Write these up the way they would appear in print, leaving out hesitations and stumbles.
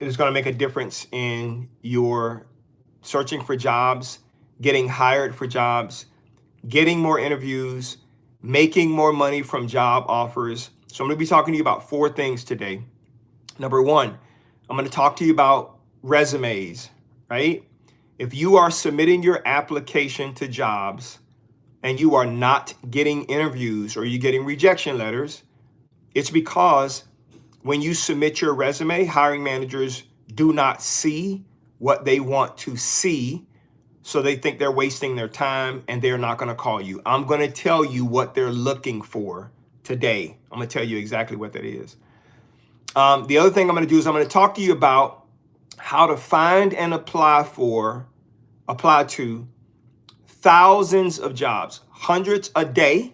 It is going to make a difference in your searching for jobs, getting hired for jobs, getting more interviews, making more money from job offers. So I'm going to be talking to you about four things today. Number one, I'm going to talk to you about resumes, right? If you are submitting your application to jobs and you are not getting interviews or you're getting rejection letters, it's because when you submit your resume, hiring managers do not see what they want to see. So they think they're wasting their time and they're not going to call you. I'm going to tell you what they're looking for today. I'm going to tell you exactly what that is. The other thing I'm going to do is I'm going to talk to you about how to find and apply to thousands of jobs, hundreds a day,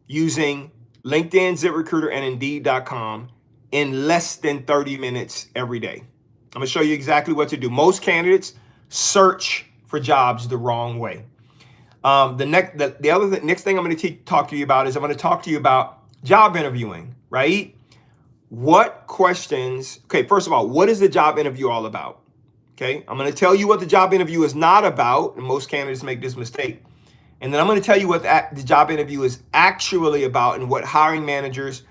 using LinkedIn, ZipRecruiter, and Indeed.com in less than 30 minutes every day. I'm going to show you exactly what to do. Most candidates search for jobs the wrong way. Next thing I'm going to talk to you about is I'm going to talk to you about job interviewing, right? What questions, okay, first of all, what is the job interview all about? Okay, I'm going to tell you what the job interview is not about, and most candidates make this mistake. And then I'm going to tell you what the job interview is actually about and what hiring managers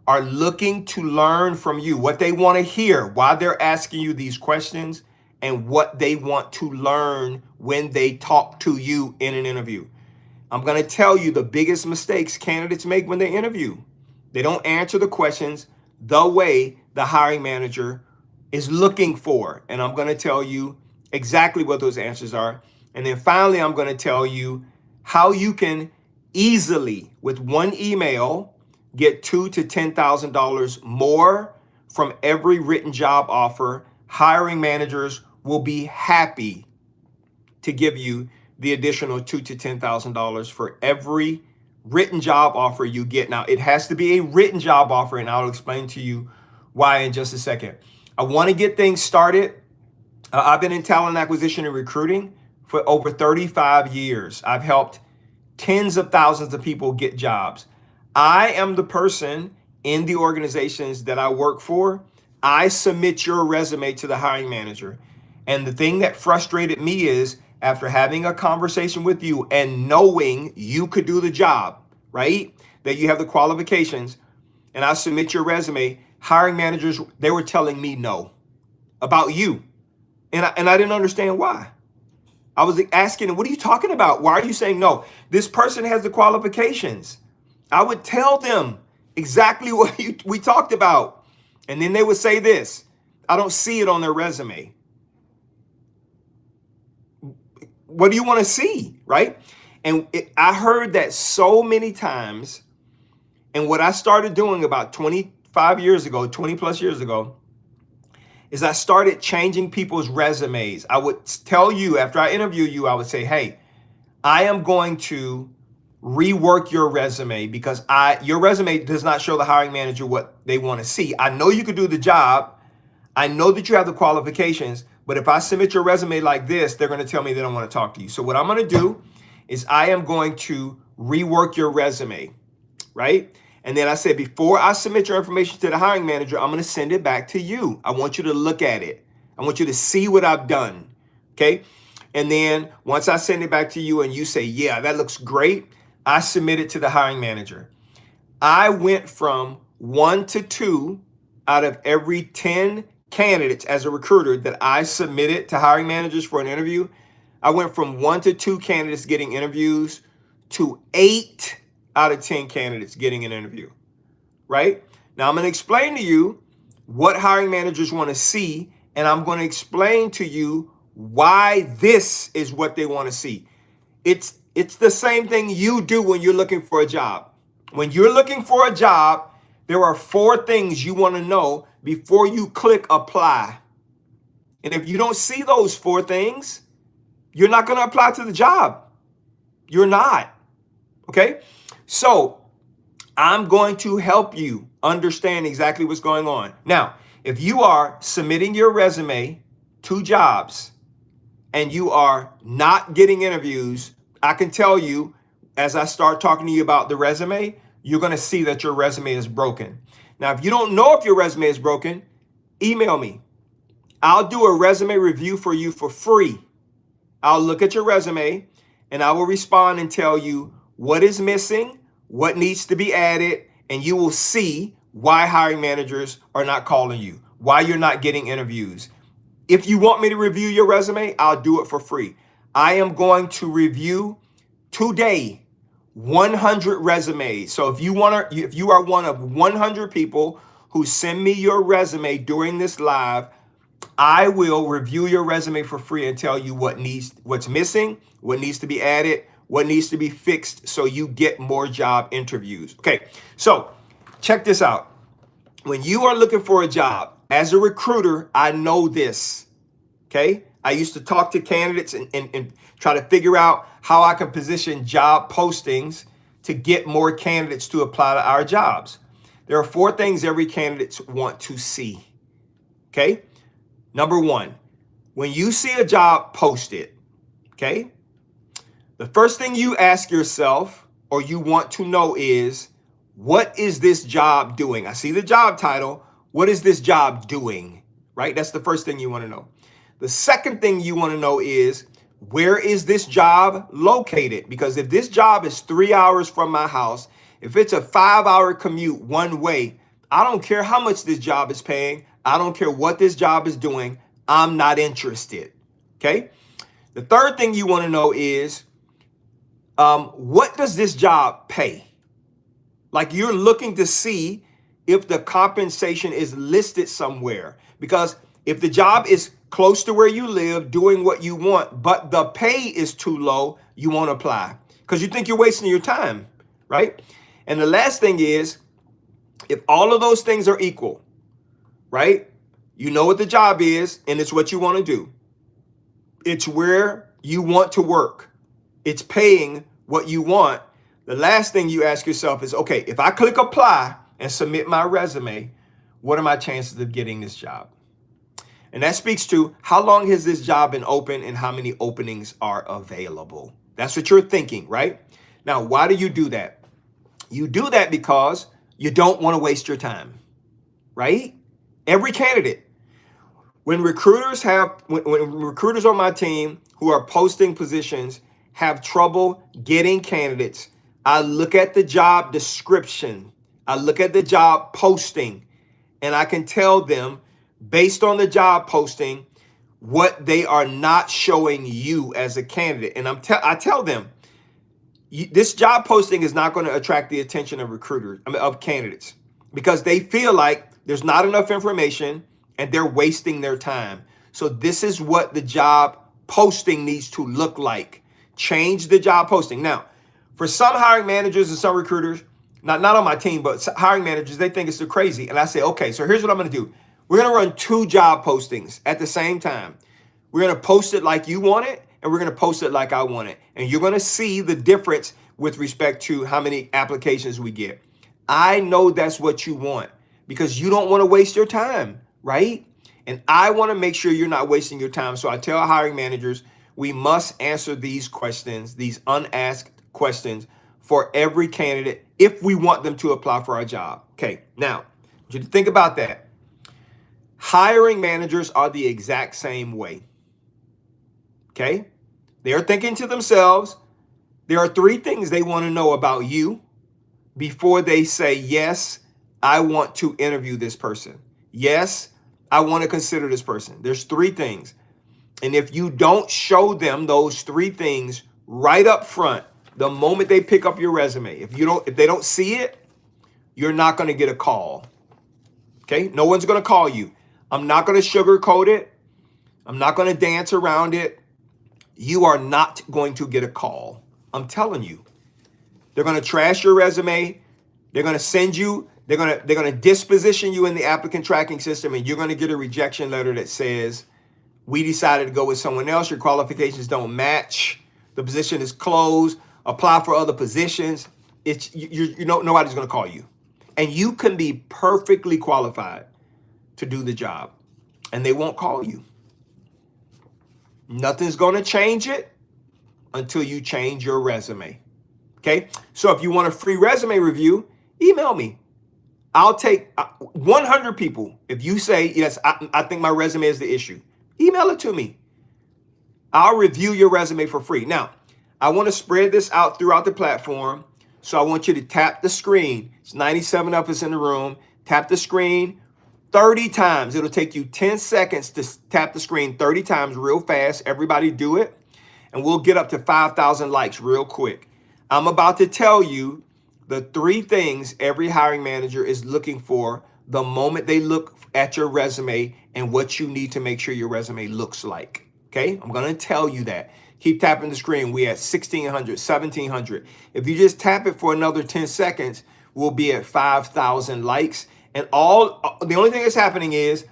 are looking to learn from you, what they want to hear, why they're asking you these questions, and what they want to learn when they talk to you in an interview. I'm going to tell you the biggest mistakes candidates make when they interview. They don't answer the questions the way the hiring manager is looking for. And I'm going to tell you exactly what those answers are. And then finally, I'm going to tell you how you can easily, with one email, get $2,000 to $10,000 more from every written job offer. Hiring managers will be happy to give you the additional $2,000 to $10,000 for every written job offer you get. Now, it has to be a written job offer, and I'll explain to you why in just a second. I want to get things started. I've been in talent acquisition and recruiting for over 35 years. I've helped tens of thousands of people get jobs. I am the person in the organizations that I work for. I submit your resume to the hiring manager. And the thing that frustrated me is, after having a conversation with you and knowing you could do the job, right? That you have the qualifications, and I submit your resume, hiring managers, they were telling me no about you. And I didn't understand why. I was asking, what are you talking about? Why are you saying no? This person has the qualifications. I would tell them exactly what we talked about. And then they would say this, I don't see it on their resume. What do you want to see, right? And I heard that so many times. And what I started doing about 25 years ago, 20 plus years ago, is I started changing people's resumes. I would tell you, after I interview you, I would say, hey, I am going to rework your resume because your resume does not show the hiring manager what they want to see. I know you could do the job. I know that you have the qualifications, but if I submit your resume like this, they're going to tell me they don't want to talk to you. So what I'm going to do is I am going to rework your resume, right? And then I said, before I submit your information to the hiring manager, I'm going to send it back to you. I want you to look at it. I want you to see what I've done, okay? And then once I send it back to you and you say, yeah, that looks great, I submit it to the hiring manager. I went from 1 to 2 out of every 10 candidates as a recruiter that I submitted to hiring managers for an interview. I went from 1 to 2 candidates getting interviews to 8 out of 10 candidates getting an interview, right? Now I'm going to explain to you what hiring managers want to see, and I'm going to explain to you why this is what they want to see. It's the same thing you do when you're looking for a job. When you're looking for a job, there are 4 things you want to know before you click apply. And if you don't see those 4 things, you're not going to apply to the job. You're not. Okay? So I'm going to help you understand exactly what's going on. Now, if you are submitting your resume to jobs and you are not getting interviews, I can tell you, as I start talking to you about the resume, you're going to see that your resume is broken. Now, if you don't know if your resume is broken, email me. I'll do a resume review for you for free. I'll look at your resume and I will respond and tell you what is missing, what needs to be added, and you will see why hiring managers are not calling you, why you're not getting interviews. If you want me to review your resume, I'll do it for free. I am going to review today 100 resumes. So if you are one of 100 people who send me your resume during this live, I will review your resume for free and tell you what's missing, what needs to be added, what needs to be fixed so you get more job interviews. Okay, so check this out. When you are looking for a job, as a recruiter, I know this, okay? I used to talk to candidates and try to figure out how I can position job postings to get more candidates to apply to our jobs. There are 4 things every candidate want to see, okay? Number 1, when you see a job posted, okay, the first thing you ask yourself or you want to know is, what is this job doing? I see the job title. What is this job doing, right? That's the first thing you want to know. The second thing you want to know is, where is this job located? Because if this job is 3 hours from my house, if it's a 5-hour commute one way, I don't care how much this job is paying. I don't care what this job is doing. I'm not interested. Okay. The third thing you want to know is, what does this job pay? Like, you're looking to see if the compensation is listed somewhere, because if the job is close to where you live, doing what you want, but the pay is too low, you won't apply because you think you're wasting your time, right? And the last thing is, if all of those things are equal, right? You know what the job is and it's what you want to do. It's where you want to work. It's paying what you want. The last thing you ask yourself is, okay, if I click apply and submit my resume, what are my chances of getting this job? And that speaks to, how long has this job been open and how many openings are available? That's what you're thinking, right? Now, why do you do that? You do that because you don't want to waste your time, right? Every candidate. When recruiters on my team who are posting positions have trouble getting candidates, I look at the job description, I look at the job posting, and I can tell them, based on the job posting, what they are not showing you as a candidate. And I tell them, this job posting is not going to attract the attention of of candidates, because they feel like there's not enough information and they're wasting their time. So this is what the job posting needs to look like. Change the job posting. Now, for some hiring managers and some recruiters, not on my team, but hiring managers, they think it's too crazy. And I say, okay, so here's what I'm going to do. We're going to run 2 job postings at the same time. We're going to post it like you want it, and we're going to post it like I want it. And you're going to see the difference with respect to how many applications we get. I know that's what you want, because you don't want to waste your time, right? And I want to make sure you're not wasting your time. So I tell hiring managers, we must answer these questions, these unasked questions, for every candidate if we want them to apply for our job. Okay, now, you think about that. Hiring managers are the exact same way. Okay? They're thinking to themselves, there are 3 things they want to know about you before they say, yes, I want to interview this person. Yes, I want to consider this person. There's 3 things. And if you don't show them those 3 things right up front, the moment they pick up your resume, if they don't see it, you're not going to get a call. Okay? No one's going to call you. I'm not going to sugarcoat it. I'm not going to dance around it. You are not going to get a call. I'm telling you. They're going to trash your resume. They're going to send you, they're going to disposition you in the applicant tracking system, and you're going to get a rejection letter that says, we decided to go with someone else. Your qualifications don't match. The position is closed. Apply for other positions. Nobody's going to call you. And you can be perfectly qualified to do the job, and they won't call you. Nothing's going to change it until you change your resume. Okay? So if you want a free resume review, email me. I'll take 100 people. If you say, yes, I think my resume is the issue, email it to me. I'll review your resume for free. Now, I want to spread this out throughout the platform. So I want you to tap the screen. It's 97 of us in the room. Tap the screen 30 times. It'll take you 10 seconds to tap the screen 30 times real fast. Everybody do it. And we'll get up to 5,000 likes real quick. I'm about to tell you the 3 things every hiring manager is looking for the moment they look at your resume and what you need to make sure your resume looks like. Okay, I'm going to tell you that. Keep tapping the screen. We at 1,600, 1,700. If you just tap it for another 10 seconds, we'll be at 5,000 likes. And the only thing that's happening is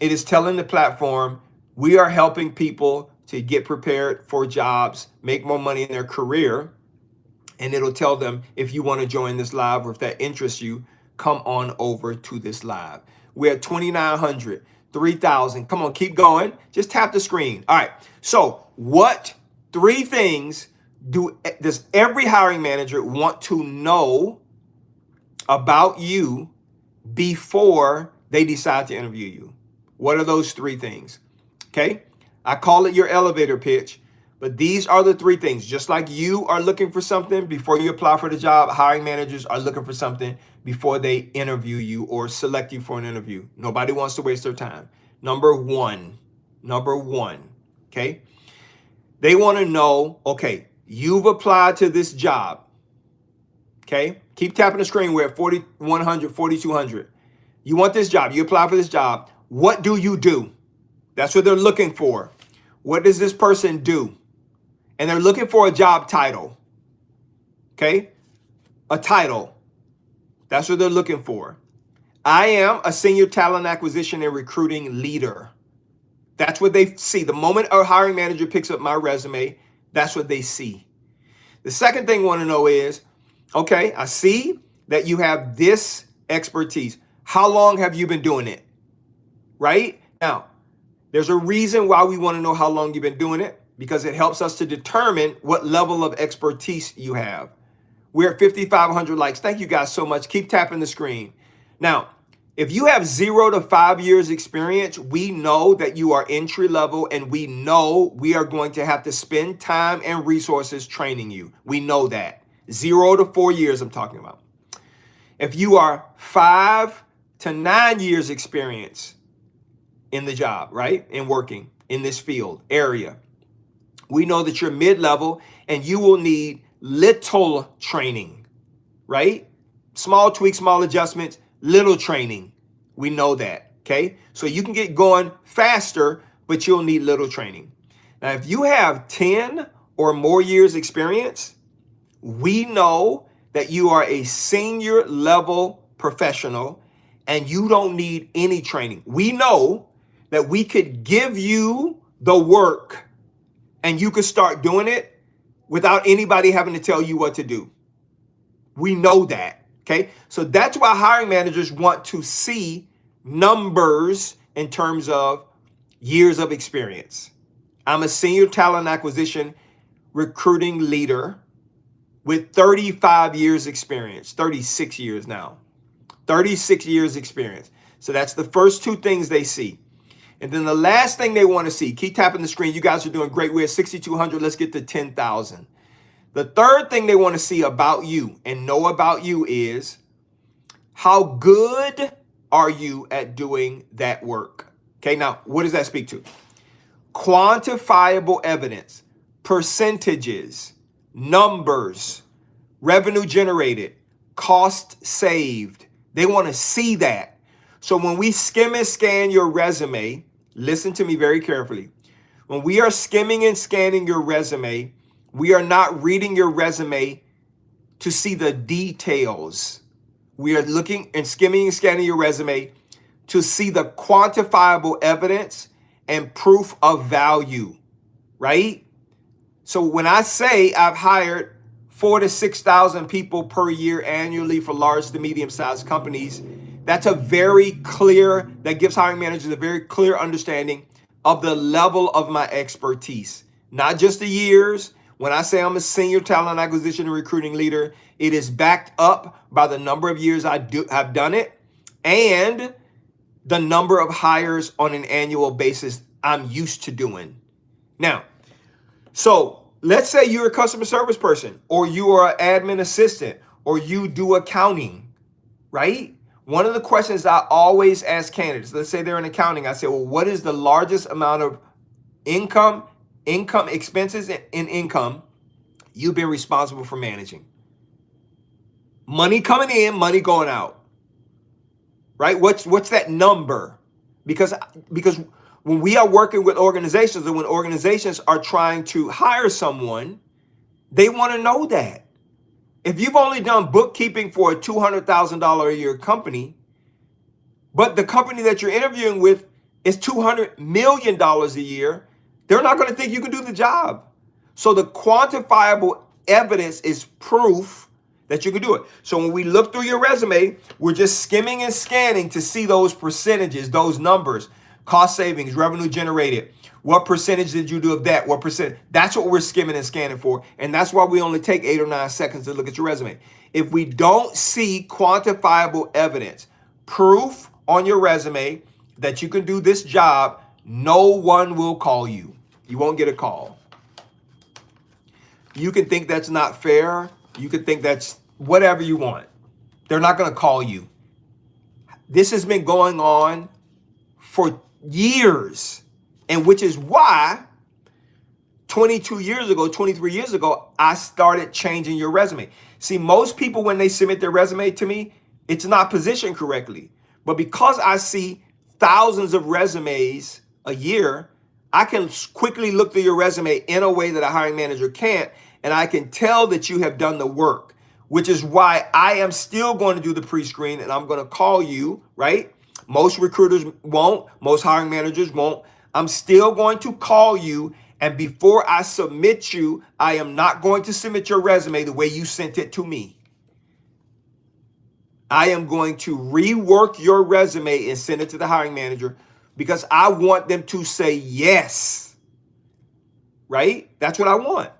it is telling the platform we are helping people to get prepared for jobs, make more money in their career. And it'll tell them if you want to join this live or if that interests you, come on over to this live. We're at 2,900, 3,000. Come on, keep going. Just tap the screen. All right. So what 3 things does every hiring manager want to know about you before they decide to interview you? What are those 3 things? Okay. I call it your elevator pitch, but these are the 3 things. Just like you are looking for something before you apply for the job, hiring managers are looking for something before they interview you or select you for an interview. Nobody wants to waste their time. Number one, okay? They want to know, okay, you've applied to this job, okay? Keep tapping the screen. We're at 4,100, 4,200. You want this job. You apply for this job. What do you do? That's what they're looking for. What does this person do? And they're looking for a job title, okay? A title. That's what they're looking for. I am a senior talent acquisition and recruiting leader. That's what they see. The moment a hiring manager picks up my resume, that's what they see. The second thing I want to know is, okay, I see that you have this expertise. How long have you been doing it? Right? Now, there's a reason why we want to know how long you've been doing it, because it helps us to determine what level of expertise you have. We're at 5,500 likes. Thank you guys so much. Keep tapping the screen. Now, if you have 0 to 5 years experience, we know that you are entry level, and we know we are going to have to spend time and resources training you. We know that. 0 to 4 years I'm talking about. If you are 5 to 9 years experience in the job, right? In working in this field area, we know that you're mid-level and you will need little training, right? Small tweaks, small adjustments, little training. We know that, okay? So you can get going faster, but you'll need little training. Now, if you have 10 or more years experience, we know that you are a senior level professional and you don't need any training. We know that we could give you the work and you could start doing it without anybody having to tell you what to do. We know that, okay? So that's why hiring managers want to see numbers in terms of years of experience. I'm a senior talent acquisition recruiting leader with 35 years experience, 36 years now, 36 years experience. So that's the first 2 things they see. And then the last thing they want to see, keep tapping the screen. You guys are doing great. We're at 6,200. Let's get to 10,000. The third thing they want to see about you and know about you is how good are you at doing that work? Okay, now what does that speak to? Quantifiable evidence, percentages, numbers, revenue generated, cost saved. They want to see that. So when we skim and scan your resume, listen to me very carefully. When we are skimming and scanning your resume, we are not reading your resume to see the details. We are looking and skimming and scanning your resume to see the quantifiable evidence and proof of value, right? So when I say I've hired 4,000 to 6,000 people per year annually for large to medium-sized companies, that's a very clear, that gives hiring managers a very clear understanding of the level of my expertise. Not just the years. When I say I'm a senior talent acquisition and recruiting leader, it is backed up by the number of years I have done it and the number of hires on an annual basis I'm used to doing. Now, so let's say you're a customer service person, or you are an admin assistant, or you do accounting, right? One of the questions I always ask candidates, let's say they're in accounting, I say, well, what is the largest amount of income expenses and income you've been responsible for managing? Money coming in, money going out, right? What's that number? Because when we are working with organizations, and when organizations are trying to hire someone, they want to know that. If you've only done bookkeeping for a $200,000 a year company, but the company that you're interviewing with is $200 million a year, they're not going to think you can do the job. So the quantifiable evidence is proof that you can do it. So when we look through your resume, we're just skimming and scanning to see those percentages, those numbers, cost savings, revenue generated. What percentage did you do of that? What percent? That's what we're skimming and scanning for. And that's why we only take 8 or 9 seconds to look at your resume. If we don't see quantifiable evidence, proof on your resume that you can do this job, no one will call you. You won't get a call. You can think that's not fair. You can think that's whatever you want. They're not going to call you. This has been going on for years, and which is why 22 years ago, 23 years ago, I started changing your resume. See, most people, when they submit their resume to me, it's not positioned correctly. But because I see thousands of resumes a year, I can quickly look through your resume in a way that a hiring manager can't, and I can tell that you have done the work, which is why I am still going to do the pre-screen, and I'm going to call you, right? Most recruiters won't. Most hiring managers won't. I'm still going to call you, and before I submit you, I am not going to submit your resume the way you sent it to me. I am going to rework your resume and send it to the hiring manager because I want them to say yes, right? That's what I want.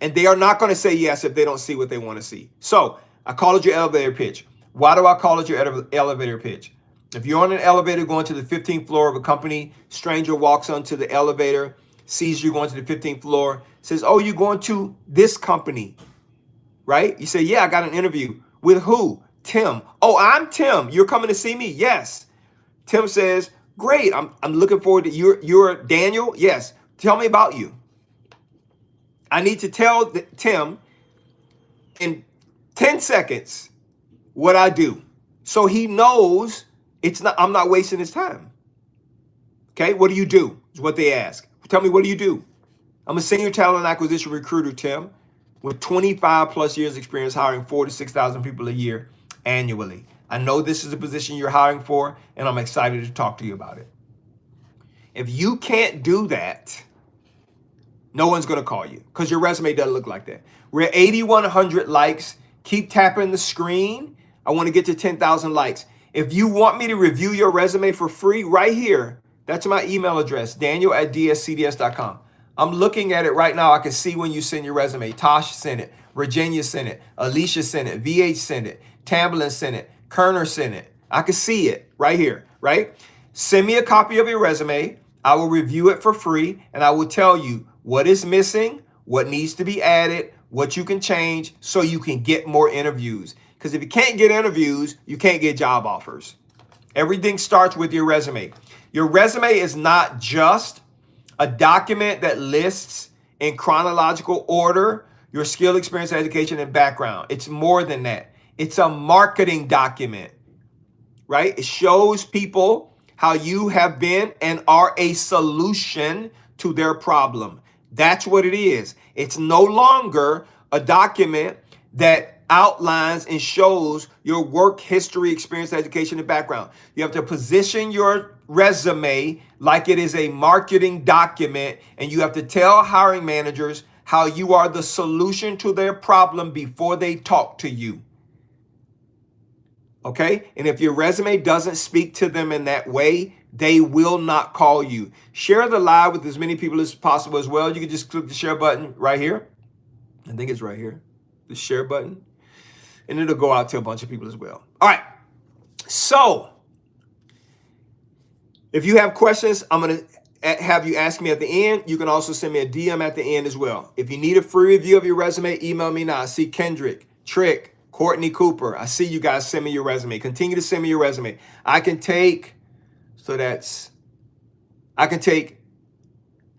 And they are not going to say yes if they don't see what they want to see. So I call it your elevator pitch. Why do I call it your elevator pitch? If you're on an elevator going to the 15th floor of a company, stranger walks onto the elevator, sees you going to the 15th floor, says, oh, you're going to this company, right? You say, yeah, I got an interview. With who? Tim. Oh, I'm Tim. You're coming to see me? Yes. Tim says, great. I'm looking forward to you're Daniel? Yes. Tell me about you. I need to tell Tim in 10 seconds what I do. So he knows I'm not wasting his time. Okay, what do you do? Is what they ask. Tell me, what do you do? I'm a senior talent acquisition recruiter, Tim, with 25 plus years experience hiring 4,000 to 6,000 people a year annually. I know this is a position you're hiring for, and I'm excited to talk to you about it. If you can't do that, no one's going to call you because your resume doesn't look like that. We're at 8,100 likes. Keep tapping the screen. I want to get to 10,000 likes. If you want me to review your resume for free right here, that's my email address, daniel@dscds.com. I'm looking at it right now. I can see when you send your resume. Tosh sent it. Virginia sent it. Alicia sent it. VH sent it. Tamblin sent it. Kerner sent it. I can see it right here, right? Send me a copy of your resume. I will review it for free, and I will tell you what is missing, what needs to be added, what you can change so you can get more interviews. Because if you can't get interviews, you can't get job offers. Everything starts with your resume. Your resume is not just a document that lists in chronological order your skill, experience, education, and background. It's more than that. It's a marketing document, right? It shows people how you have been and are a solution to their problem. That's what it is. It's no longer a document that outlines and shows your work history, experience, education, and background. You have to position your resume like it is a marketing document, and you have to tell hiring managers how you are the solution to their problem before they talk to you. Okay? And if your resume doesn't speak to them in that way, they will not call you. Share the live with as many people as possible as well. You can just click the share button right here. I think it's right here. The share button. and it'll go out to a bunch of people as well. All right. So if you have questions, I'm going to have you ask me at the end. You can also send me a DM at the end as well. If you need a free review of your resume, email me now. I see Kendrick, Trick, Courtney Cooper. I see you guys. Send me your resume. Continue to send me your resume. I can take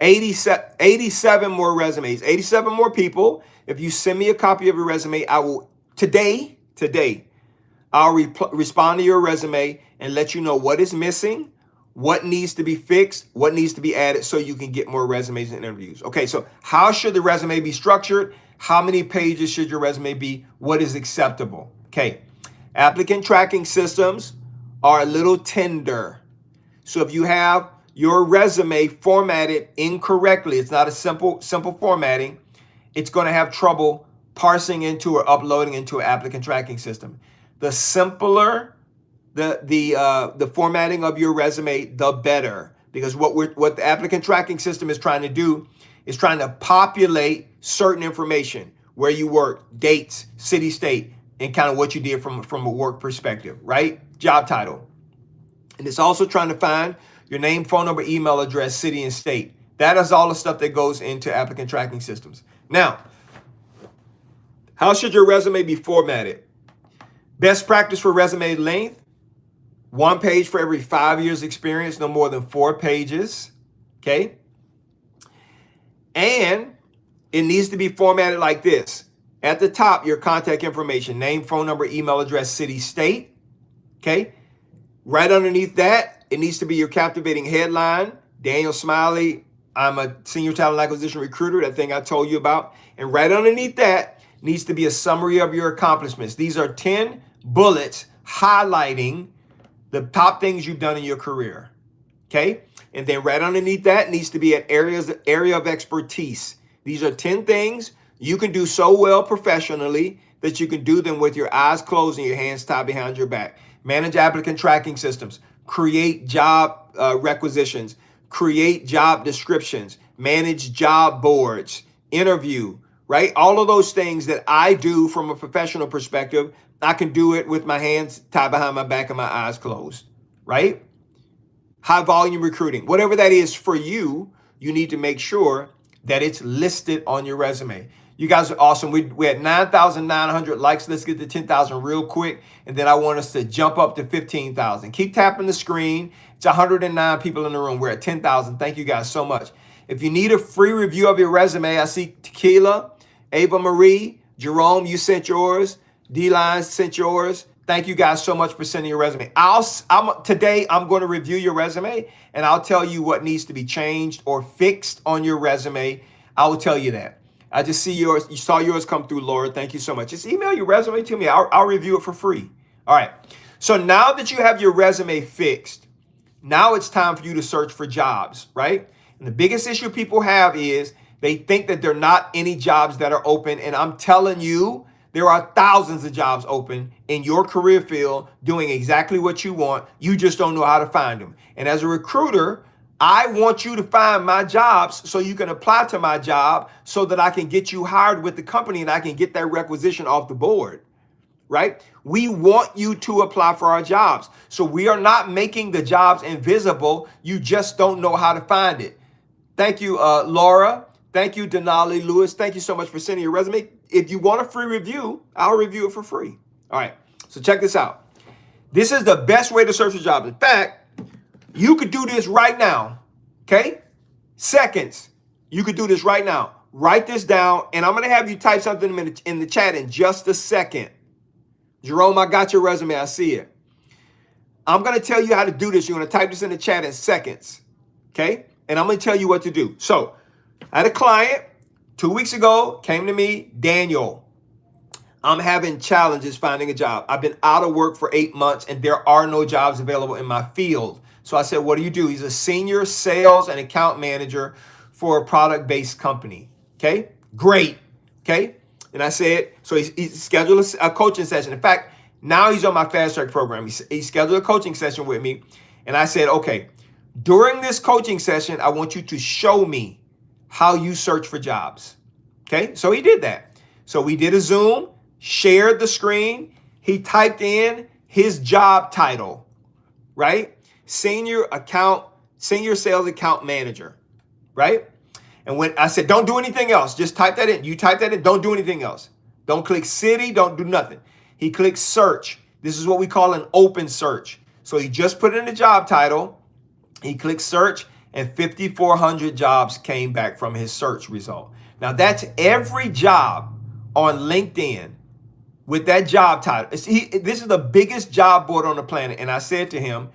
87 more resumes, 87 more people. If you send me a copy of your resume, I will today, I'll respond to your resume and let you know what is missing, what needs to be fixed, what needs to be added so you can get more resumes and interviews. Okay, so how should the resume be structured? How many pages should your resume be? What is acceptable? Okay, applicant tracking systems are a little tender. So if you have your resume formatted incorrectly, it's not a simple formatting, it's going to have trouble parsing into or uploading into an applicant tracking system. The simpler the formatting of your resume, the better, because what the applicant tracking system is trying to do is trying to populate certain information, where you work, dates, city, state, and kind of what you did from a work perspective, right? Job title. And it's also trying to find your name, phone number, email address, city, and state. That is all the stuff that goes into applicant tracking systems. Now, how should your resume be formatted? Best practice for resume length: 1 page for every 5 years experience, no more than 4 pages, okay? And it needs to be formatted like this. At the top, your contact information, name, phone number, email address, city, state, okay? Right underneath that, it needs to be your captivating headline. Daniel Smiley, I'm a senior talent acquisition recruiter, that thing I told you about. And right underneath that needs to be a summary of your accomplishments. These are 10 bullets highlighting the top things you've done in your career, okay? And then right underneath that needs to be an area of expertise. These are 10 things you can do so well professionally that you can do them with your eyes closed and your hands tied behind your back. Manage applicant tracking systems, create job requisitions, create job descriptions, manage job boards, interview, right? All of those things that I do from a professional perspective, I can do it with my hands tied behind my back and my eyes closed, right? High volume recruiting, whatever that is for you, you need to make sure that it's listed on your resume. You guys are awesome. We had 9,900 likes. Let's get to 10,000 real quick. And then I want us to jump up to 15,000. Keep tapping the screen. It's 109 people in the room. We're at 10,000. Thank you guys so much. If you need a free review of your resume, I see Tequila, Ava Marie, Jerome, you sent yours. D-Line sent yours. Thank you guys so much for sending your resume. Today, I'm going to review your resume, and I'll tell you what needs to be changed or fixed on your resume. I will tell you that. I just see yours. You saw yours come through, Laura. Thank you so much. Just email your resume to me. I'll review it for free. All right. So now that you have your resume fixed, now it's time for you to search for jobs, right? And the biggest issue people have is they think that there are not any jobs that are open. And I'm telling you, there are thousands of jobs open in your career field doing exactly what you want. You just don't know how to find them. And as a recruiter, I want you to find my jobs so you can apply to my job so that I can get you hired with the company and I can get that requisition off the board, right? We want you to apply for our jobs. So we are not making the jobs invisible. You just don't know how to find it. Thank you, Laura. Thank you, Denali Lewis. Thank you so much for sending your resume. If you want a free review, I'll review it for free. All right, so check this out. This is the best way to search for jobs. In fact, you could do this right now, okay? Seconds. You could do this right now. Write this down, and I'm going to have you type something in the chat in just a second. Jerome, I got your resume. I see it. I'm going to tell you how to do this. You're going to type this in the chat in seconds, okay? And I'm going to tell you what to do. So I had a client 2 weeks ago, came to me, Daniel, I'm having challenges finding a job. I've been out of work for 8 months and there are no jobs available in my field. So I said, what do you do? He's a senior sales and account manager for a product-based company. Okay, great. Okay. And I said, so he scheduled a coaching session. In fact, now he's on my fast track program. He scheduled a coaching session with me. And I said, okay, during this coaching session, I want you to show me how you search for jobs. Okay, so he did that. So we did a Zoom. shared the screen. He typed in his job title, right? Senior sales account manager, right? And when I said, don't do anything else, just type that in. You type that in, don't do anything else. Don't click city, don't do nothing. He clicks search. This is what we call an open search. So he just put in the job title, he clicked search, and 5,400 jobs came back from his search result. Now that's every job on LinkedIn with that job title. This is the biggest job board on the planet. And I said to him,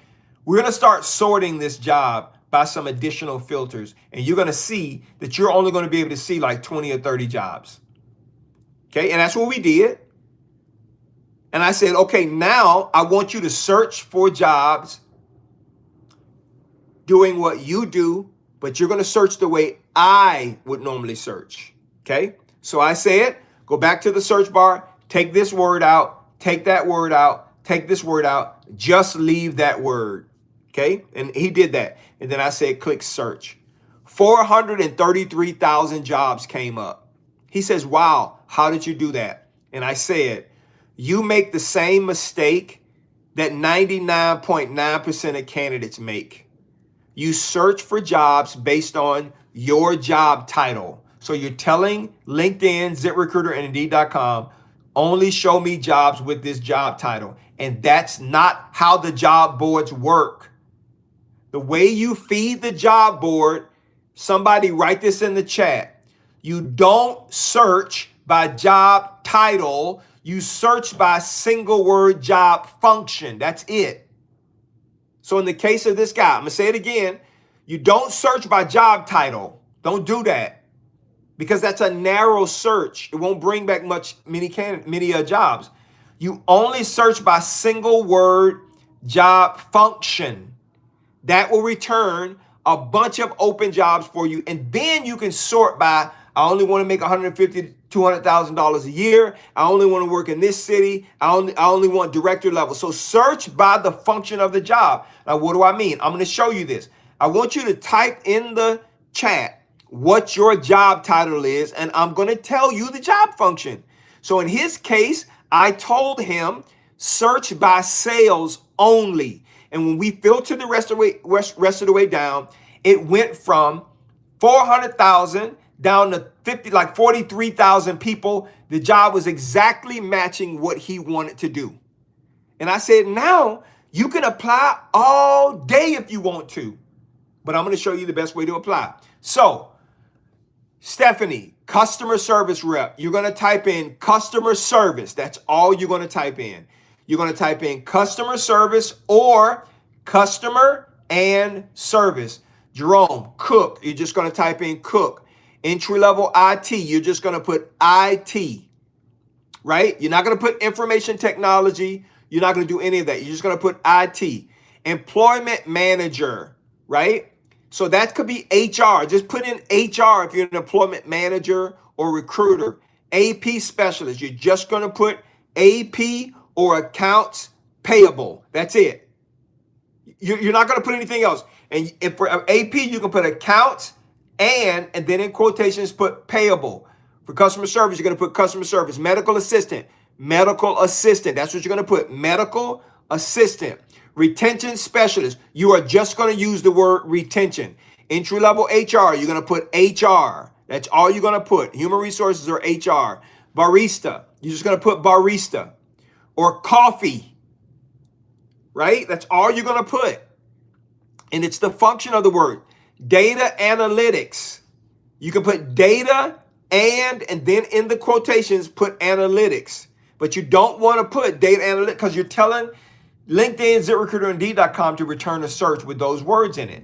we're going to start sorting this job by some additional filters. And you're going to see that you're only going to be able to see like 20 or 30 jobs. Okay. And that's what we did. And I said, okay, now I want you to search for jobs doing what you do, but you're going to search the way I would normally search. Okay. So I said, go back to the search bar, take this word out, take that word out, take this word out, just leave that word. Okay. And he did that. And then I said, click search. 433,000 jobs came up. He says, wow, how did you do that? And I said, you make the same mistake that 99.9% of candidates make. You search for jobs based on your job title. So you're telling LinkedIn, ZipRecruiter, and Indeed.com, only show me jobs with this job title. And that's not how the job boards work. The way you feed the job board, somebody write this in the chat. You don't search by job title. You search by single word job function. That's it. So in the case of this guy, I'm going to say it again. You don't search by job title. Don't do that because that's a narrow search. It won't bring back many jobs. You only search by single word job function. That will return a bunch of open jobs for you. And then you can sort by, I only want to make $150,000 to $200,000 a year. I only want to work in this city. I only want director level. So search by the function of the job. Now, what do I mean? I'm going to show you this. I want you to type in the chat what your job title is, and I'm going to tell you the job function. So in his case, I told him search by sales only. And when we filtered the rest of the way down, it went from 400,000 down to 43,000 people. The job was exactly matching what he wanted to do. And I said, now you can apply all day if you want to, but I'm going to show you the best way to apply. So, Stephanie, customer service rep, you're going to type in customer service. That's all you're going to type in. You're going to type in customer service or customer and service. Jerome, cook, you're just going to type in cook. Entry level IT, you're just going to put IT, right? You're not going to put information technology. You're not going to do any of that. You're just going to put IT. Employment manager, right? So that could be HR. Just put in HR if you're an employment manager or recruiter. AP specialist, you're just going to put AP or accounts payable. That's it. You're not going to put anything else. And if for AP, you can put accounts and then in quotations put payable. For customer service, you're going to put customer service. Medical assistant. That's what you're going to put. Medical assistant. Retention specialist. You are just going to use the word retention. Entry level HR, you're going to put HR. That's all you're going to put. Human resources or HR. Barista, you're just going to put barista. Or coffee, right? That's all you're going to put. And it's the function of the word. Data analytics. You can put data and then in the quotations put analytics. But you don't want to put data analytics because you're telling LinkedIn, ZipRecruiter, and Indeed.com to return a search with those words in it.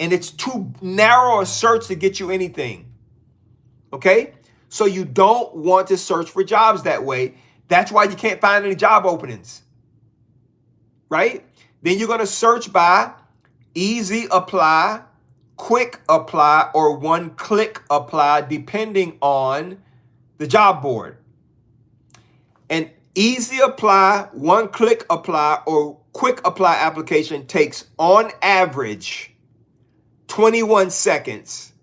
And it's too narrow a search to get you anything. Okay? So you don't want to search for jobs that way. That's why you can't find any job openings. Right? Then you're going to search by easy apply, quick apply, or one click apply, depending on the job board. And easy apply, one click apply, or quick apply application takes on average 21 seconds.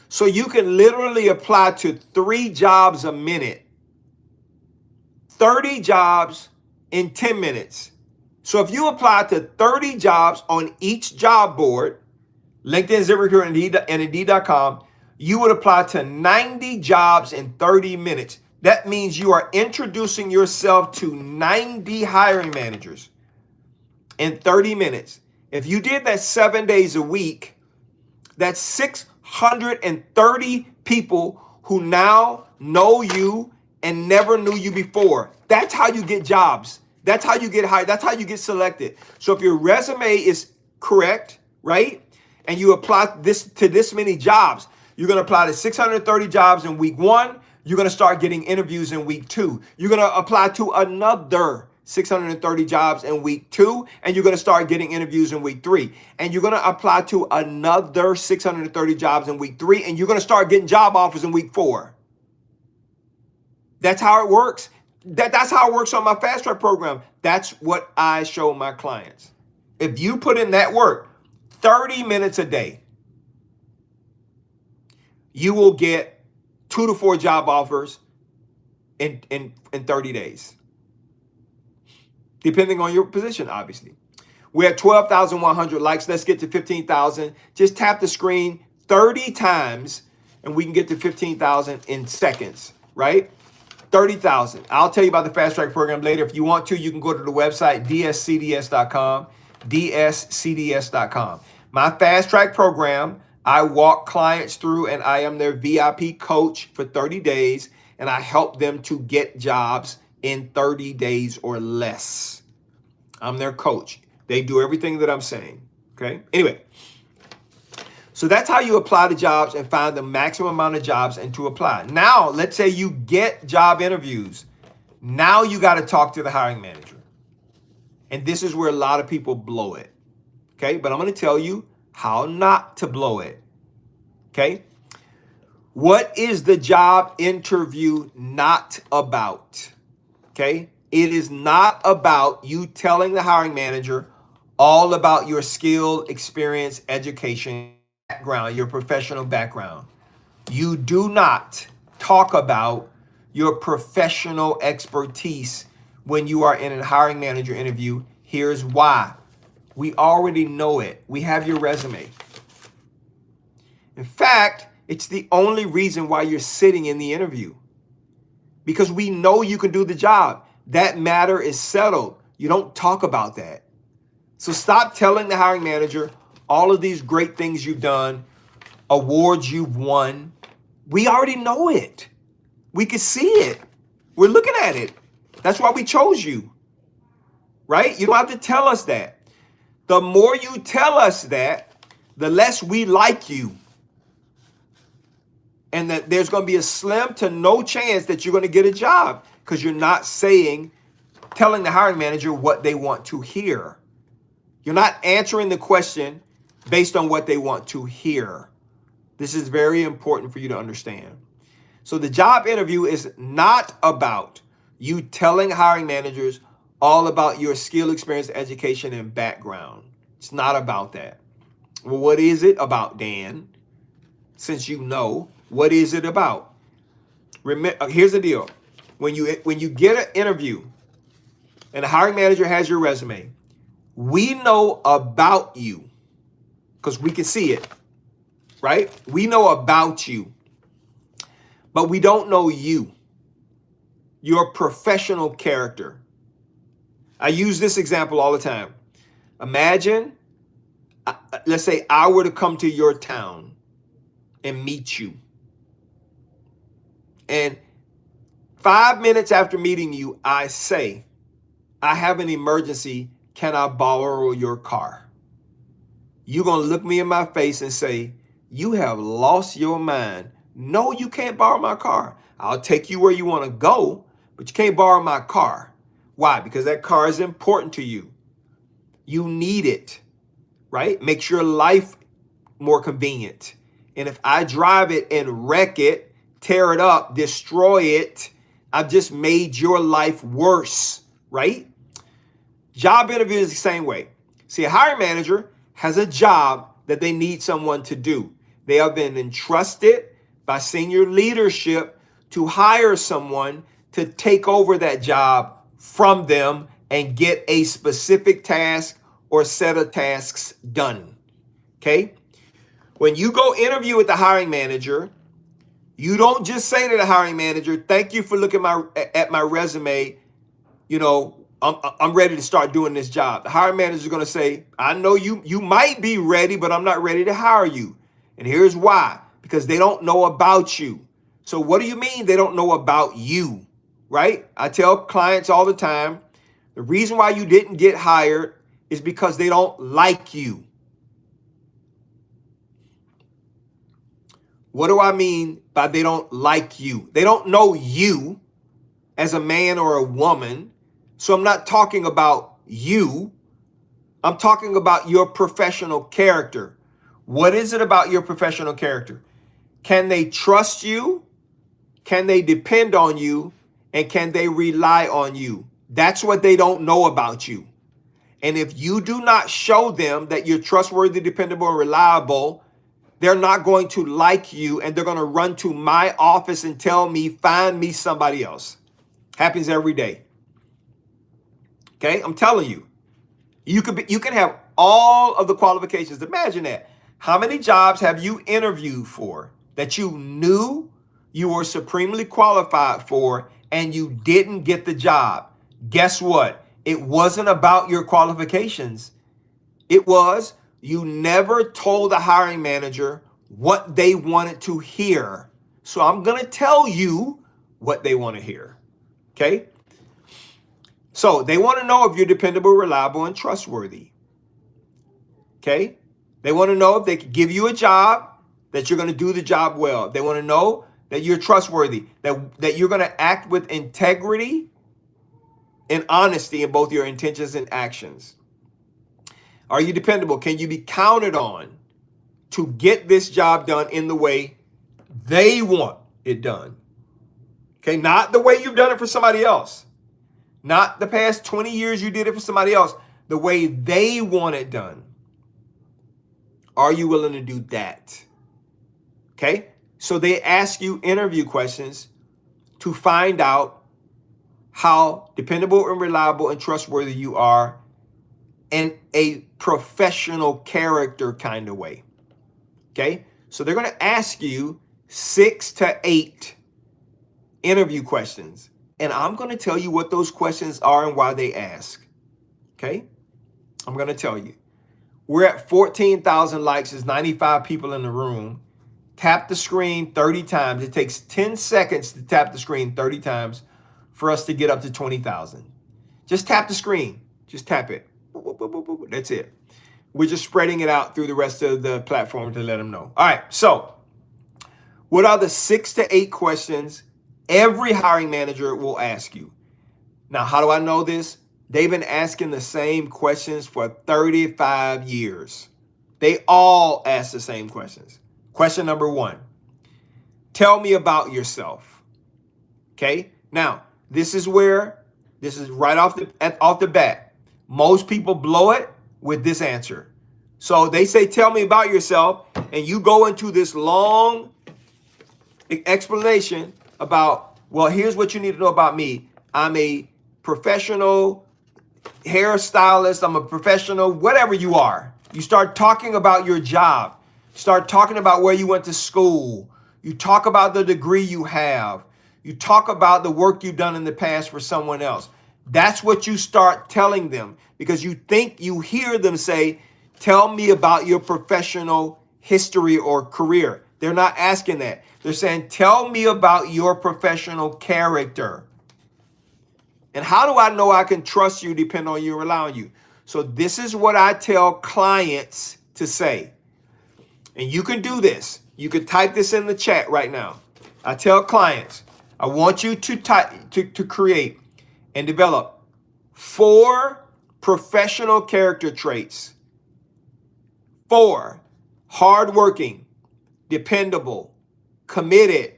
So you can literally apply to 3 jobs a minute 30 jobs in 10 minutes. So if you apply to 30 jobs on each job board, LinkedIn, ZipRecruiter, and Indeed.com, you would apply to 90 jobs in 30 minutes. That means you are introducing yourself to 90 hiring managers in 30 minutes. If you did that 7 days a week, that's 630 people who now know you and never knew you before. That's how you get jobs. That's how you get hired. That's how you get selected. So if your resume is correct, right, and you apply this many jobs, you're going to apply to 630 jobs in week 1. You're going to start getting interviews in week 2. You're going to apply to another 630 jobs in week 2, and you're going to start getting interviews in week 3. And you're going to apply to another 630 jobs in week 3, and you're going to start getting job offers in week 4. That's how it works. That's how it works on my Fast Track program. That's what I show my clients. If you put in that work, 30 minutes a day, you will get 2 to 4 job offers in 30 days. Depending on your position, obviously. We're at 12,100 likes. Let's get to 15,000. Just tap the screen 30 times and we can get to 15,000 in seconds, right? 30,000. I'll tell you about the Fast Track program later. If you want to, you can go to the website, dscds.com, dscds.com. My Fast Track program, I walk clients through and I am their VIP coach for 30 days and I help them to get jobs in 30 days or less. I'm their coach. They do everything that I'm saying, okay? Anyway, so that's how you apply to jobs and find the maximum amount of jobs and to apply. Now, let's say you get job interviews. Now you got to talk to the hiring manager. And this is where a lot of people blow it, okay? But I'm going to tell you how not to blow it, okay? What is the job interview not about, okay? It is not about you telling the hiring manager all about your skill, experience, education, background, your professional background. You do not talk about your professional expertise when you are in a hiring manager interview. Here's why. We already know it. We have your resume. In fact, it's the only reason why you're sitting in the interview. Because we know you can do the job. That matter is settled. You don't talk about that. So stop telling the hiring manager all of these great things you've done, awards you've won. We already know it. We can see it. We're looking at it. That's why we chose you, right? You don't have to tell us that. The more you tell us that, the less we like you. And that there's going to be a slim to no chance that you're going to get a job because you're not telling the hiring manager what they want to hear. You're not answering the question based on what they want to hear. This is very important for you to understand. So the job interview is not about you telling hiring managers all about your skill, experience, education, and background. It's not about that. Well, what is it about, Dan? Since you know, what is it about? Remember, here's the deal. When you get an interview and the hiring manager has your resume, we know about you because we can see it, right? We know about you, but we don't know you, your professional character. I use this example all the time. Imagine, let's say I were to come to your town and meet you. And 5 minutes after meeting you, I say, I have an emergency. Can I borrow your car? You're going to look me in my face and say, you have lost your mind. No, you can't borrow my car. I'll take you where you want to go, but you can't borrow my car. Why? Because that car is important to you. You need it, right? Makes your life more convenient. And if I drive it and wreck it, tear it up, destroy it, I've just made your life worse, right? Job interview is the same way. See, a hiring manager has a job that they need someone to do. They have been entrusted by senior leadership to hire someone to take over that job from them and get a specific task or set of tasks done. Okay? When you go interview with the hiring manager, you don't just say to the hiring manager, "Thank you for looking at my resume. You know, I'm ready to start doing this job." The hiring manager is going to say, "I know you might be ready, but I'm not ready to hire you. And here's why. Because they don't know about you." So what do you mean they don't know about you? Right? I tell clients all the time, the reason why you didn't get hired is because they don't like you. What do I mean by they don't like you? They don't know you as a man or a woman. So I'm not talking about you. I'm talking about your professional character. What is it about your professional character? Can they trust you? Can they depend on you? And can they rely on you? That's what they don't know about you. And if you do not show them that you're trustworthy, dependable, and reliable, they're not going to like you, and they're going to run to my office and tell me, "Find me somebody else." Happens every day. Okay, I'm telling you. You can have all of the qualifications. Imagine that. How many jobs have you interviewed for that you knew you were supremely qualified for and you didn't get the job? Guess what? It wasn't about your qualifications. It was you never told the hiring manager what they wanted to hear. So I'm going to tell you what they want to hear. Okay? So they want to know if you're dependable, reliable, and trustworthy. Okay? They want to know if they can give you a job, that you're going to do the job well. They want to know that you're trustworthy, that you're going to act with integrity and honesty in both your intentions and actions. Are you dependable? Can you be counted on to get this job done in the way they want it done? Okay, not the way you've done it for somebody else. Not the past 20 years you did it for somebody else. The way they want it done. Are you willing to do that? Okay, so they ask you interview questions to find out how dependable and reliable and trustworthy you are in a professional character kind of way. Okay, so they're going to ask you 6 to 8 interview questions, and I'm going to tell you what those questions are and why they ask. Okay, I'm going to tell you. We're at 14,000 likes. There's 95 people in the room. Tap the screen 30 times. It takes 10 seconds to tap the screen 30 times for us to get up to 20,000. Just tap the screen. Just tap it. That's it. We're just spreading it out through the rest of the platform to let them know. All right. So what are the 6 to 8 questions every hiring manager will ask you? Now, how do I know this? They've been asking the same questions for 35 years. They all ask the same questions. Question number 1, tell me about yourself. Okay. Now, this is right off the bat. Most people blow it with this answer. So they say, "Tell me about yourself," and you go into this long explanation about, well, here's what you need to know about me. I'm a professional hairstylist. I'm a professional, whatever you are. You start talking about your job. Start talking about where you went to school. You talk about the degree you have. You talk about the work you've done in the past for someone else. That's what you start telling them, because you think you hear them say, "Tell me about your professional history or career." They're not asking that. They're saying, "Tell me about your professional character." And how do I know I can trust you, depend on you, rely on you? So this is what I tell clients to say. And you can do this. You can type this in the chat right now. I tell clients, I want you to create and develop 4 professional character traits. 4, hardworking, dependable, committed,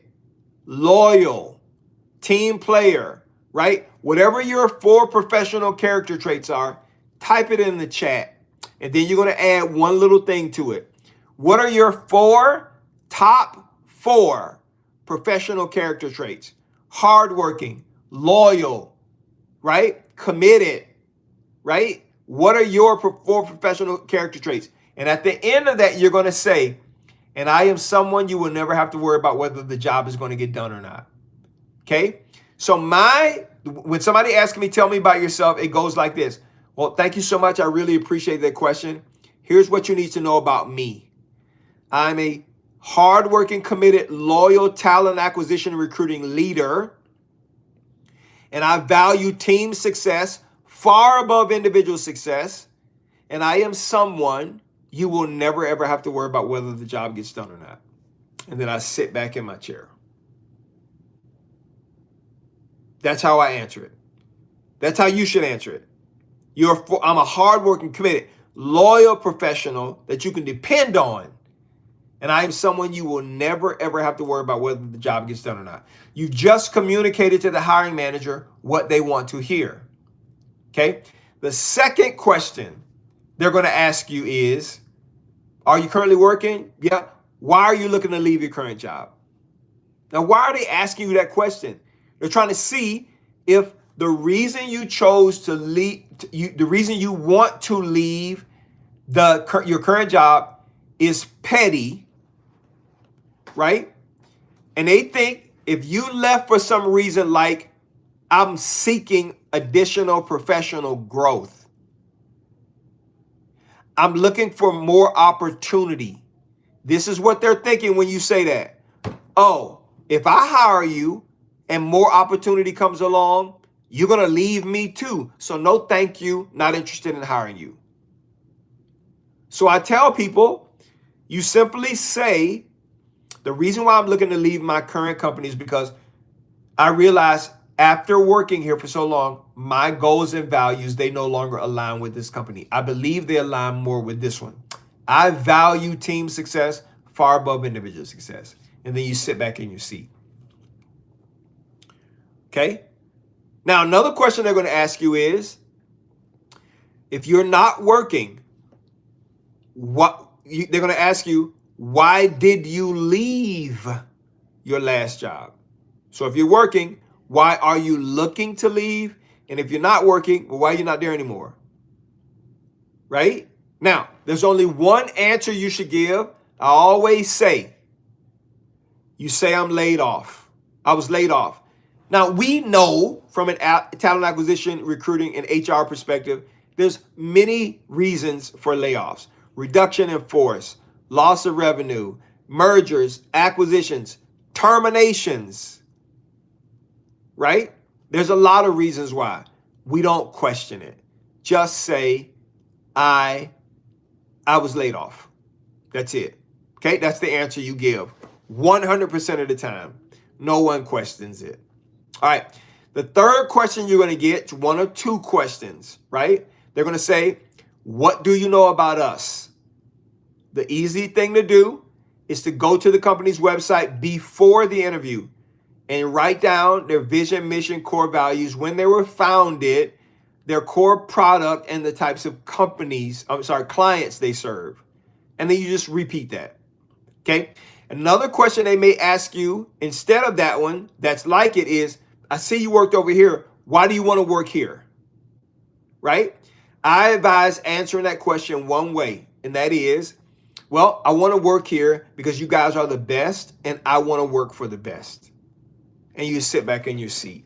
loyal, team player, right? Whatever your 4 professional character traits are, type it in the chat. And then you're going to add one little thing to it. What are your top 4 professional character traits? Hardworking. loyal, right? Committed, right? What are your four professional character traits? And at the end of that, you're going to say, and I am someone you will never have to worry about whether the job is going to get done or not. Okay? So when somebody asks me, tell me about yourself, it goes like this. Well, thank you so much. I really appreciate that question. Here's what you need to know about me. I'm a hardworking, committed, loyal talent acquisition and recruiting leader. And I value team success far above individual success. And I am someone you will never, ever have to worry about whether the job gets done or not. And then I sit back in my chair. That's how I answer it. That's how you should answer it. I'm a hardworking, committed, loyal professional that you can depend on. And I am someone you will never, ever have to worry about whether the job gets done or not. You just communicated to the hiring manager what they want to hear. Okay? The second question they're going to ask you is, are you currently working? Yeah. Why are you looking to leave your current job? Now, why are they asking you that question? They're trying to see if the reason you chose to leave, the reason you want to leave your current job is petty, right? And they think if you left for some reason like I'm seeking additional professional growth, I'm looking for more opportunity. This is what they're thinking when you say that. Oh, if I hire you and more opportunity comes along, you're going to leave me too. So no, thank you. Not interested in hiring you. So I tell people, you simply say, the reason why I'm looking to leave my current company is because I realize after working here for so long, my goals and values, they no longer align with this company. I believe they align more with this one. I value team success far above individual success. And then you sit back in your seat. Okay? Now, another question they're going to ask you is, if you're not working, they're going to ask you, why did you leave your last job? So if you're working, why are you looking to leave? And if you're not working, well, why are you not there anymore? Right? Now, there's only one answer you should give. I always say, you say I'm laid off. I was laid off. Now, we know from an talent acquisition, recruiting, and HR perspective, there's many reasons for layoffs. Reduction in force, loss of revenue, mergers, acquisitions, terminations, right? There's a lot of reasons why. We don't question it. Just say, I was laid off. That's it. Okay, that's the answer you give 100% of the time. No one questions it. All right, the third question you're going to get, one of two questions, right? They're going to say, what do you know about us? The easy thing to do is to go to the company's website before the interview and write down their vision, mission, core values, when they were founded, their core product, and the types of clients they serve. And then you just repeat that. Okay. Another question they may ask you instead of that one that's like it is, I see you worked over here. Why do you want to work here? Right? I advise answering that question one way, and that is, well, I want to work here because you guys are the best and I want to work for the best. And you sit back in your seat.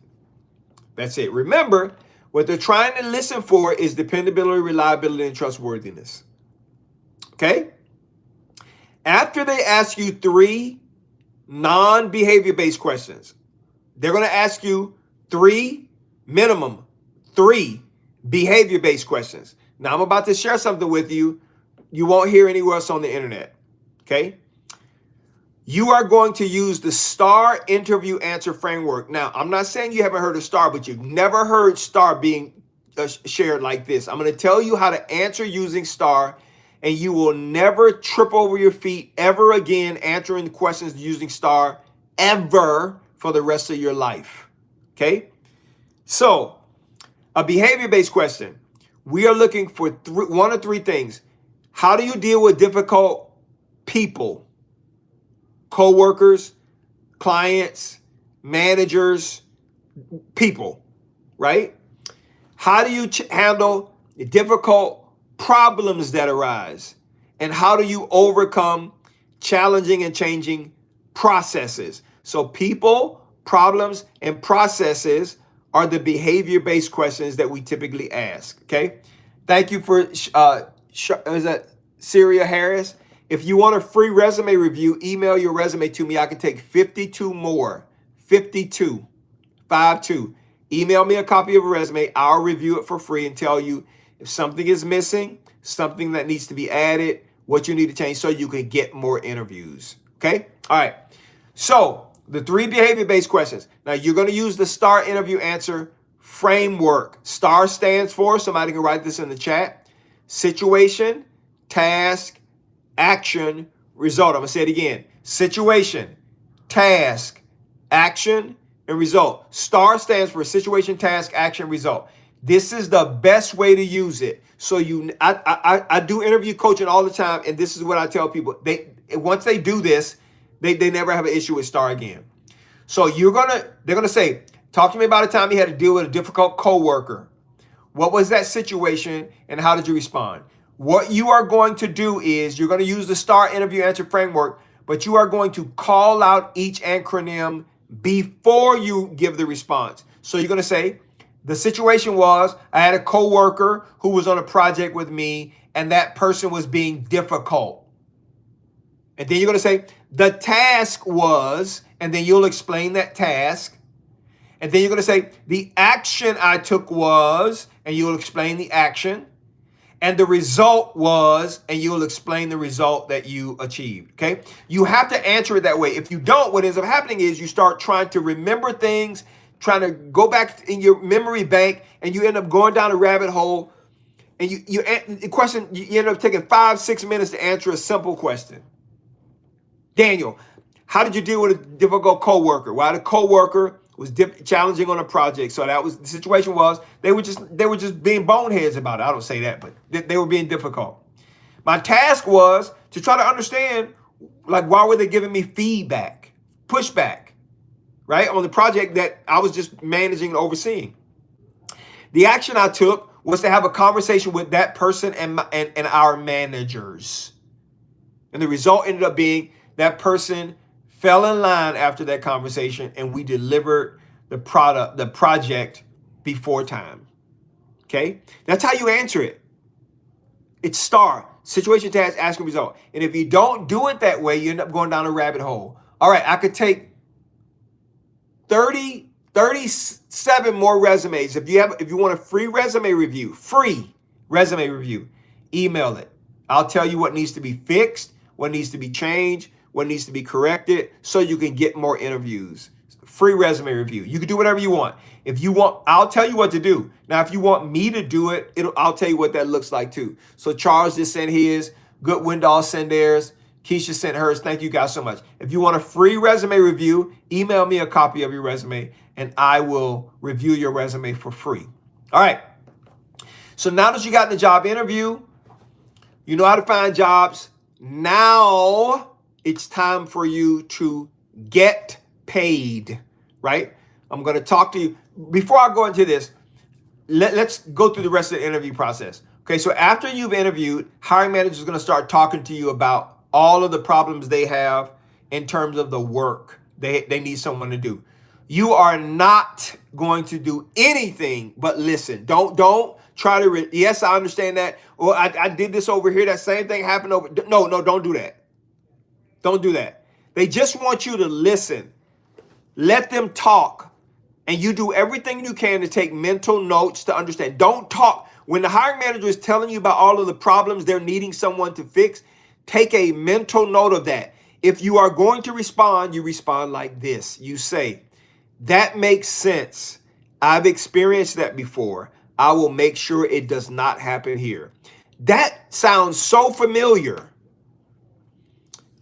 That's it. Remember, what they're trying to listen for is dependability, reliability, and trustworthiness. Okay? After they ask you 3 non-behavior-based questions, they're going to ask you minimum three behavior-based questions. Now, I'm about to share something with you won't hear anywhere else on the internet. Okay? You are going to use the STAR interview answer framework. Now, I'm not saying you haven't heard of STAR, but you've never heard STAR being shared like this. I'm going to tell you how to answer using STAR, and you will never trip over your feet ever again answering the questions using STAR ever for the rest of your life. Okay? So, a behavior-based question. We are looking for one of three things. How do you deal with difficult people? Co-workers, clients, managers, people, right? How do you handle the difficult problems that arise? And how do you overcome challenging and changing processes? So people, problems, and processes are the behavior-based questions that we typically ask, okay? Thank you for, is that Syria Harris? If you want a free resume review, email your resume to me. I can take 52 more, 52. 52. Email me a copy of a resume. I'll review it for free and tell you if something is missing, something that needs to be added, what you need to change so you can get more interviews. Okay? All right. So the 3 behavior-based questions. Now you're going to use the STAR interview answer framework. STAR stands for, somebody can write this in the chat, situation, task, action, result. I'm going to say it again. Situation, task, action, and result. STAR stands for situation, task, action, result. This is the best way to use it. So I do interview coaching all the time, and this is what I tell people. Once they do this, they never have an issue with STAR again. So they're gonna say, talk to me about a time you had to deal with a difficult coworker. What was that situation, and how did you respond? What you are going to do is you're going to use the STAR interview answer framework, but you are going to call out each acronym before you give the response. So you're going to say, the situation was I had a coworker who was on a project with me, and that person was being difficult. And then you're going to say, the task was, and then you'll explain that task. And then you're going to say, the action I took was, and you'll explain the action. And the result was, and you'll explain the result that you achieved, okay? You have to answer it that way. If you don't, what ends up happening is you start trying to remember things, trying to go back in your memory bank, and you end up going down a rabbit hole. And you end up taking 5-6 minutes to answer a simple question. Daniel, how did you deal with a difficult coworker? Well, the coworker was challenging on a project. So that was the situation was they were just being boneheads about it. I don't say that, but they were being difficult. My task was to try to understand, like, why were they giving me feedback, pushback, right, on the project that I was just managing and overseeing. The action I took was to have a conversation with that person and our managers. And the result ended up being that person fell in line after that conversation, and we delivered the project before time. Okay? That's how you answer it. It's STAR, situation, task, action, result. And if you don't do it that way, you end up going down a rabbit hole. All right, I could take 37 more resumes. If you want a free resume review, email it. I'll tell you what needs to be fixed, what needs to be changed, what needs to be corrected, so you can get more interviews. Free resume review. You can do whatever you want. If you want, I'll tell you what to do. Now, if you want me to do it, I'll tell you what that looks like too. So Charles just sent his, Good Window sent theirs, Keisha sent hers. Thank you guys so much. If you want a free resume review, email me a copy of your resume and I will review your resume for free. All right. So now that you got in the job interview, you know how to find jobs. Now it's time for you to get paid, right? I'm going to talk to you. Before I go into this, let's go through the rest of the interview process. Okay, so after you've interviewed, hiring manager is going to start talking to you about all of the problems they have in terms of the work they need someone to do. You are not going to do anything but listen. Don't try to, yes, I understand that. Or I did this over here. That same thing happened over. No, don't do that. Don't do that. They just want you to listen. Let them talk. And you do everything you can to take mental notes to understand. Don't talk. When the hiring manager is telling you about all of the problems they're needing someone to fix, take a mental note of that. If you are going to respond, you respond like this. You say, that makes sense. I've experienced that before. I will make sure it does not happen here. That sounds so familiar.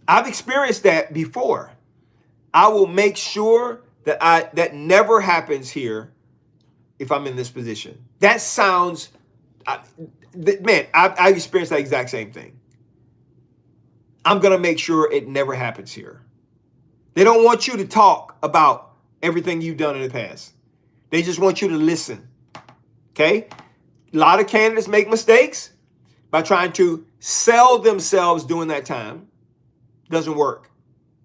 I've experienced that before. I will make sure that that never happens here if I'm in this position. That sounds, man, I experienced that exact same thing. I'm going to make sure it never happens here. They don't want you to talk about everything you've done in the past. They just want you to listen. Okay? A lot of candidates make mistakes by trying to sell themselves during that time. Doesn't work.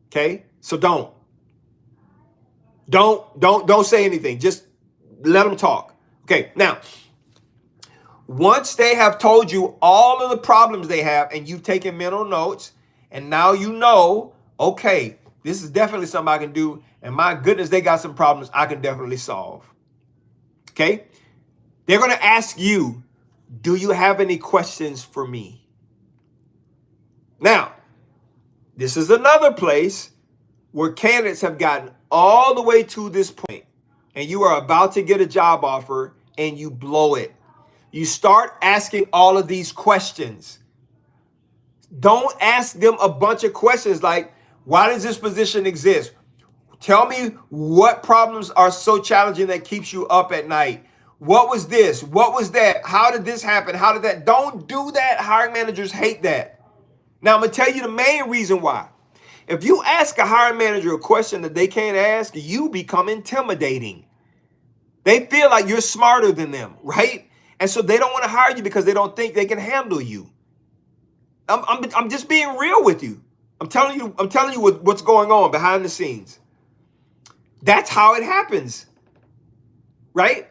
Okay? So don't say anything. Just let them talk. Okay, now, once they have told you all of the problems they have and you've taken mental notes, and now you know, okay, this is definitely something I can do, and my goodness, they got some problems I can definitely solve. Okay? They're going to ask you, do you have any questions for me? Now, this is another place where candidates have gotten all the way to this point, and you are about to get a job offer and you blow it. You start asking all of these questions. Don't ask them a bunch of questions like, why does this position exist? Tell me what problems are so challenging that keeps you up at night. What was this? What was that? How did this happen? How did that? Don't do that. Hiring managers hate that. Now, I'm going to tell you the main reason why. If you ask a hiring manager a question that they can't ask, you become intimidating. They feel like you're smarter than them, right? And so they don't want to hire you because they don't think they can handle you. I'm just being real with you. I'm telling you what's going on behind the scenes. That's how it happens, right?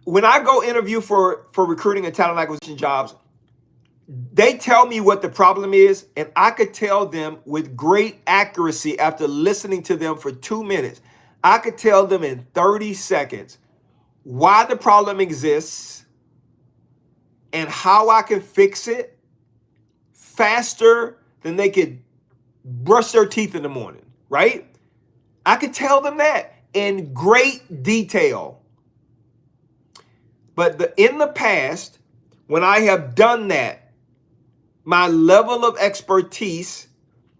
When I go interview for recruiting and talent acquisition jobs, they tell me what the problem is, and I could tell them with great accuracy after listening to them for 2 minutes. I could tell them in 30 seconds why the problem exists and how I can fix it faster than they could brush their teeth in the morning, right? I could tell them that in great detail. But in the past, when I have done that, my level of expertise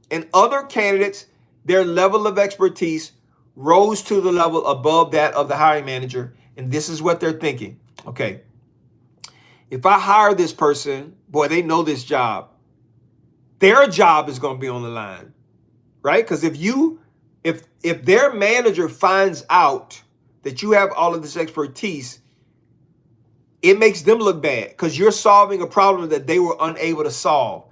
and other candidates, their level of expertise rose to the level above that of the hiring manager. And this is what they're thinking. Okay, if I hire this person, boy, they know this job. Their job is going to be on the line, right? Because if their manager finds out that you have all of this expertise, it makes them look bad because you're solving a problem that they were unable to solve.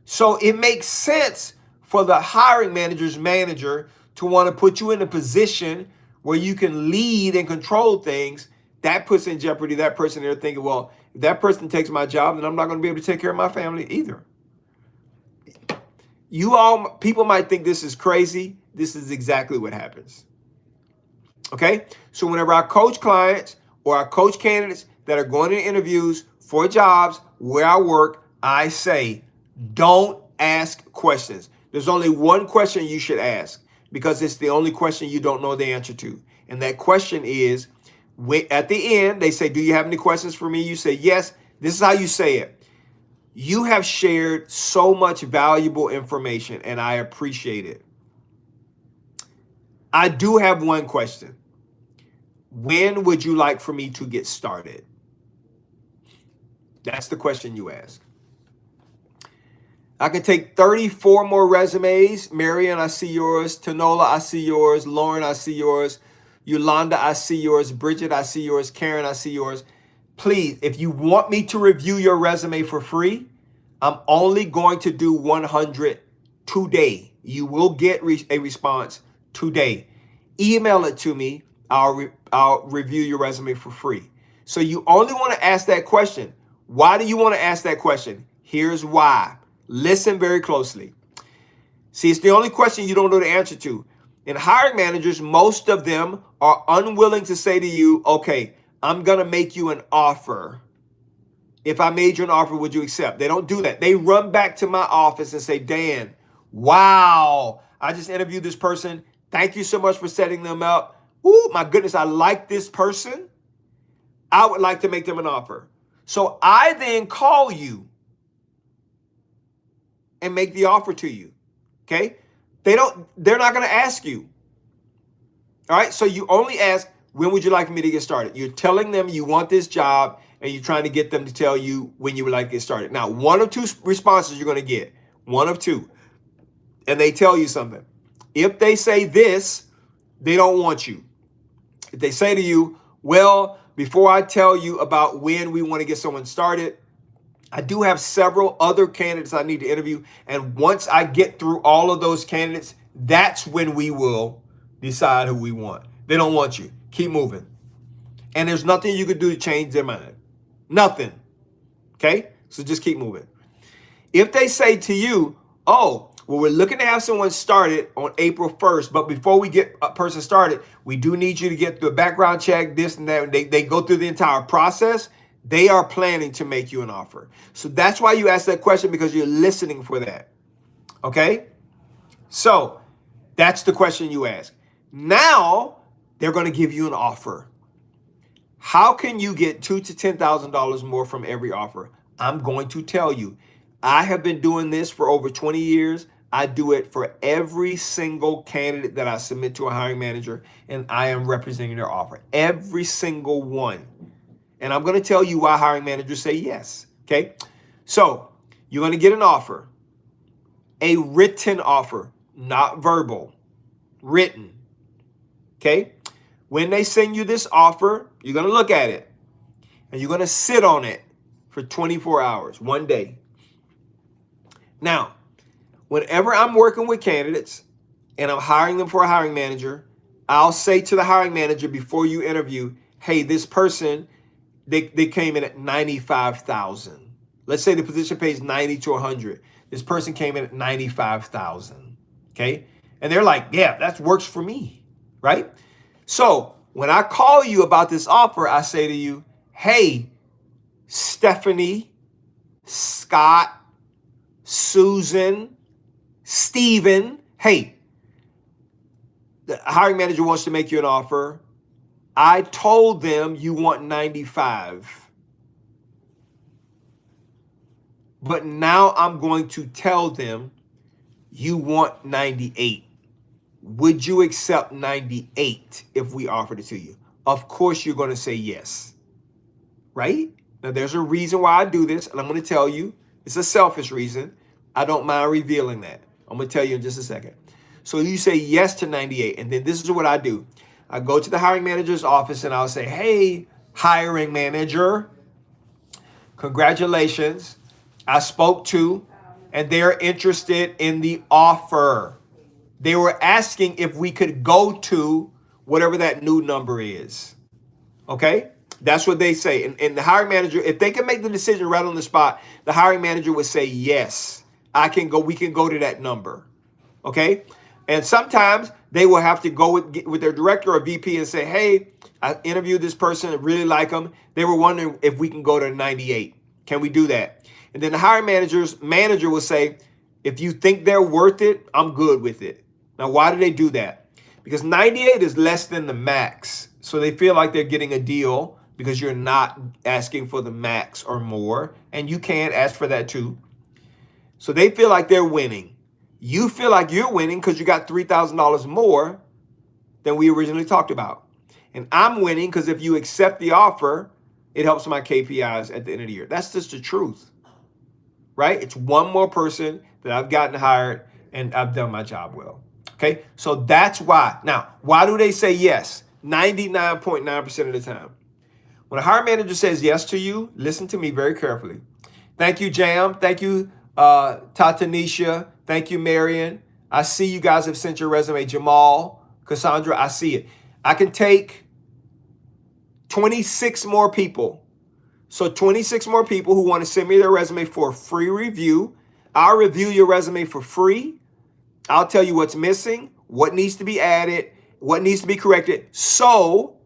So it makes sense for the hiring manager's manager to want to put you in a position where you can lead and control things. That puts in jeopardy that person. They're thinking, well, if that person takes my job, then I'm not going to be able to take care of my family either. People might think this is crazy. This is exactly what happens. Okay? So whenever I coach clients or I coach candidates that are going to interviews for jobs where I work, I say, don't ask questions. There's only one question you should ask because it's the only question you don't know the answer to. And that question is, at the end, they say, do you have any questions for me? You say, yes. This is how you say it. You have shared so much valuable information and I appreciate it. I do have one question. When would you like for me to get started? That's the question you ask. I can take 34 more resumes. Marion, I see yours. Tanola, I see yours. Lauren, I see yours. Yolanda, I see yours. Bridget, I see yours. Karen, I see yours. Please, if you want me to review your resume for free, I'm only going to do 100 today. You will get a response today. Email it to me. I'll review your resume for free. So you only want to ask that question. Why do you want to ask that question? Here's why. Listen very closely. See, it's the only question you don't know the answer to. And hiring managers, most of them are unwilling to say to you, okay, I'm going to make you an offer. If I made you an offer, would you accept? They don't do that. They run back to my office and say, Dan, wow, I just interviewed this person. Thank you so much for setting them up. Oh, my goodness, I like this person. I would like to make them an offer. So I then call you and make the offer to you. Okay? They're not going to ask you. All right? So you only ask, when would you like me to get started? You're telling them you want this job and you're trying to get them to tell you when you would like to get started. Now, one of two responses you're going to get. One of two. And they tell you something. If they say this, they don't want you. If they say to you, well, before I tell you about when we want to get someone started, I do have several other candidates I need to interview. And once I get through all of those candidates, that's when we will decide who we want. They don't want you. Keep moving. And there's nothing you can do to change their mind. Nothing. Okay? So just keep moving. If they say to you, oh, well, we're looking to have someone started on April 1st, but before we get a person started, we do need you to get the background check, this and that. They go through the entire process. They are planning to make you an offer. So that's why you ask that question, because you're listening for that. Okay? So that's the question you ask. Now they're going to give you an offer. How can you get $2,000 to $10,000 more from every offer? I'm going to tell you. I have been doing this for over 20 years. I do it for every single candidate that I submit to a hiring manager, and I am representing their offer. Every single one. And I'm going to tell you why hiring managers say yes. Okay? So you're going to get an offer, a written offer, not verbal, written. Okay? When they send you this offer, you're going to look at it and you're going to sit on it for 24 hours, one day. Now, whenever I'm working with candidates and I'm hiring them for a hiring manager, I'll say to the hiring manager before you interview, hey, this person, they came in at 95,000. Let's say the position pays 90 to 100. This person came in at 95,000. Okay? And they're like, yeah, that works for me, right? So when I call you about this offer, I say to you, hey, Stephanie, Scott, Susan, Steven, hey, the hiring manager wants to make you an offer. I told them you want 95. But now I'm going to tell them you want 98. Would you accept 98 if we offered it to you? Of course you're going to say yes, right? Now there's a reason why I do this, and I'm going to tell you. It's a selfish reason. I don't mind revealing that. I'm going to tell you in just a second. So you say yes to 98, and then this is what I do. I go to the hiring manager's office and I'll say, hey, hiring manager, congratulations. I spoke to, and they're interested in the offer. They were asking if we could go to whatever that new number is. Okay? That's what they say. And the hiring manager, if they can make the decision right on the spot, the hiring manager would say, yes, we can go to that number. Okay? And sometimes they will have to go with their director or VP and say, hey, I interviewed this person, I really like them. They were wondering if we can go to 98. Can we do that? And then the hiring manager will say, if you think they're worth it, I'm good with it. Now, why do they do that? Because 98 is less than the max. So they feel like they're getting a deal because you're not asking for the max or more. And you can ask for that too. So they feel like they're winning. You feel like you're winning because you got $3,000 more than we originally talked about. And I'm winning because if you accept the offer, it helps my KPIs at the end of the year. That's just the truth, right? It's one more person that I've gotten hired and I've done my job well. Okay, so that's why. Now, why do they say yes? 99.9% of the time. When a hiring manager says yes to you, listen to me very carefully. Thank you, Jam. Thank you, Tatanisha. Thank you, Marion. I see you guys have sent your resume. Jamal, Cassandra, I see it. I can take 26 more people. So 26 more people who want to send me their resume for a free review. I'll review your resume for free. I'll tell you what's missing, what needs to be added, what needs to be corrected, so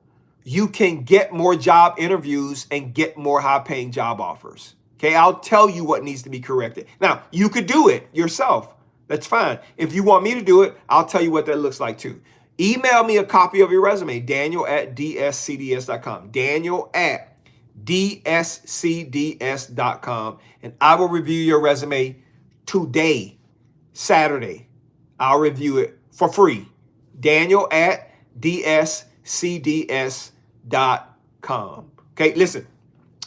you can get more job interviews and get more high-paying job offers. Okay, I'll tell you what needs to be corrected. Now, you could do it yourself. That's fine. If you want me to do it, I'll tell you what that looks like too. Email me a copy of your resume, daniel@dscds.com. daniel@dscds.com. And I will review your resume today, Saturday. I'll review it for free. daniel@dscds.com. Okay, listen.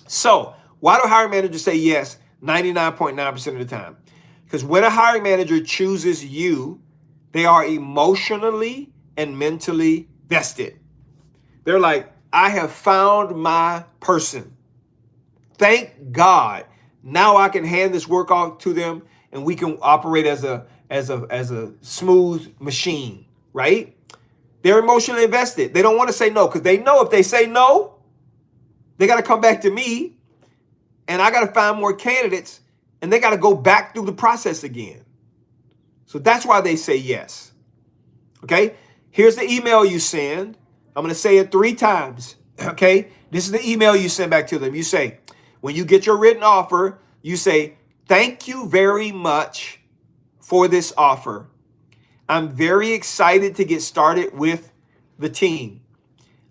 So why do hiring managers say yes 99.9% of the time? Because when a hiring manager chooses you, they are emotionally and mentally vested. They're like, I have found my person. Thank God. Now I can hand this work off to them and we can operate as a smooth machine, right? They're emotionally invested. They don't want to say no because they know if they say no, they got to come back to me and I got to find more candidates and they got to go back through the process again. So that's why they say yes. Okay? Here's the email you send. I'm going to say it 3 times. Okay? This is the email you send back to them. You say, when you get your written offer, you say, thank you very much for this offer. I'm very excited to get started with the team.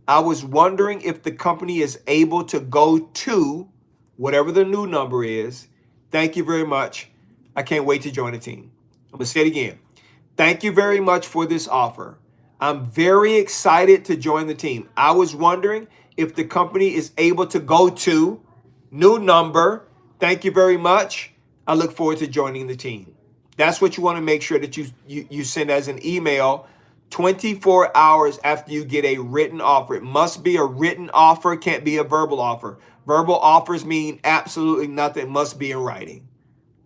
I was wondering if the company is able to go to whatever the new number is. Thank you very much. I can't wait to join the team. I'm going to say it again. Thank you very much for this offer. I'm very excited to join the team. I was wondering if the company is able to go to new number. Thank you very much. I look forward to joining the team. That's what you want to make sure that you send as an email 24 hours after you get a written offer. It must be a written offer, can't be a verbal offer. Verbal offers mean absolutely nothing. It must be in writing.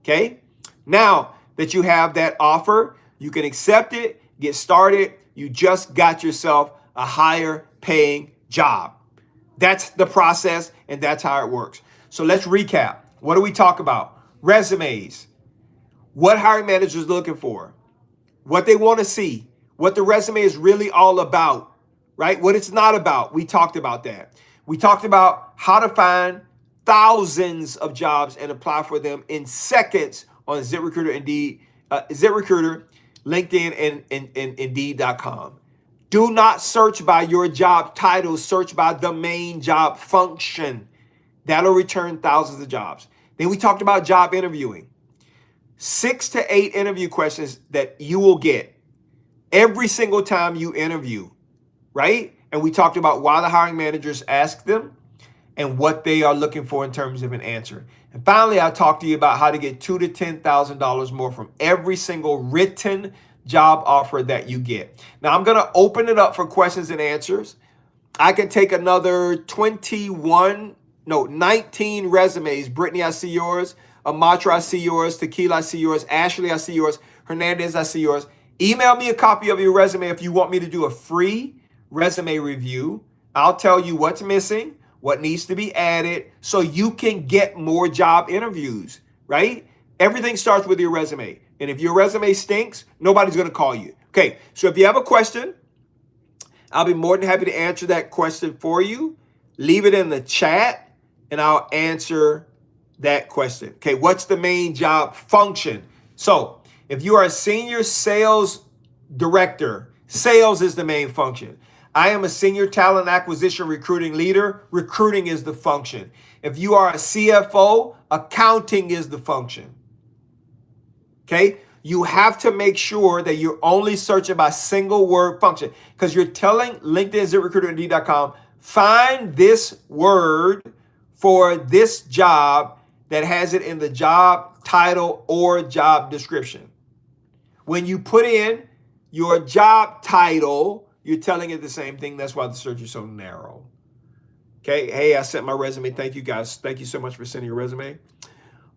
Okay? Now that you have that offer, you can accept it, get started. You just got yourself a higher paying job. That's the process and that's how it works. So let's recap. What do we talk about? Resumes. What hiring managers are looking for, what they want to see, what the resume is really all about, right? What it's not about. We talked about that. We talked about how to find thousands of jobs and apply for them in seconds on ZipRecruiter, Indeed, ZipRecruiter, LinkedIn, and Indeed.com. Do not search by your job title. Search by the main job function. That'll return thousands of jobs. Then we talked about job interviewing. 6 to 8 interview questions that you will get every single time you interview, right? And we talked about why the hiring managers ask them and what they are looking for in terms of an answer. And finally, I talked to you about how to get $2,000 to $10,000 more from every single written job offer that you get. Now, I'm going to open it up for questions and answers. I can take another 19 resumes. Brittany, I see yours. Amatra, I see yours. Tequila, I see yours. Ashley, I see yours. Hernandez, I see yours. Email me a copy of your resume if you want me to do a free resume review. I'll tell you what's missing, what needs to be added, so you can get more job interviews, right? Everything starts with your resume. And if your resume stinks, nobody's going to call you. Okay, so if you have a question, I'll be more than happy to answer that question for you. Leave it in the chat, and I'll answer that question. Okay, what's the main job function? So if you are a senior sales director, sales is the main function. I am a senior talent acquisition recruiting leader. Recruiting is the function. If you are a CFO, accounting is the function. Okay, you have to make sure that you're only searching by single word function because you're telling LinkedIn, ZipRecruiter, Indeed.com, find this word for this job that has it in the job title or job description. When you put in your job title, you're telling it the same thing. That's why the search is so narrow. Okay. Hey, I sent my resume. Thank you guys. Thank you so much for sending your resume.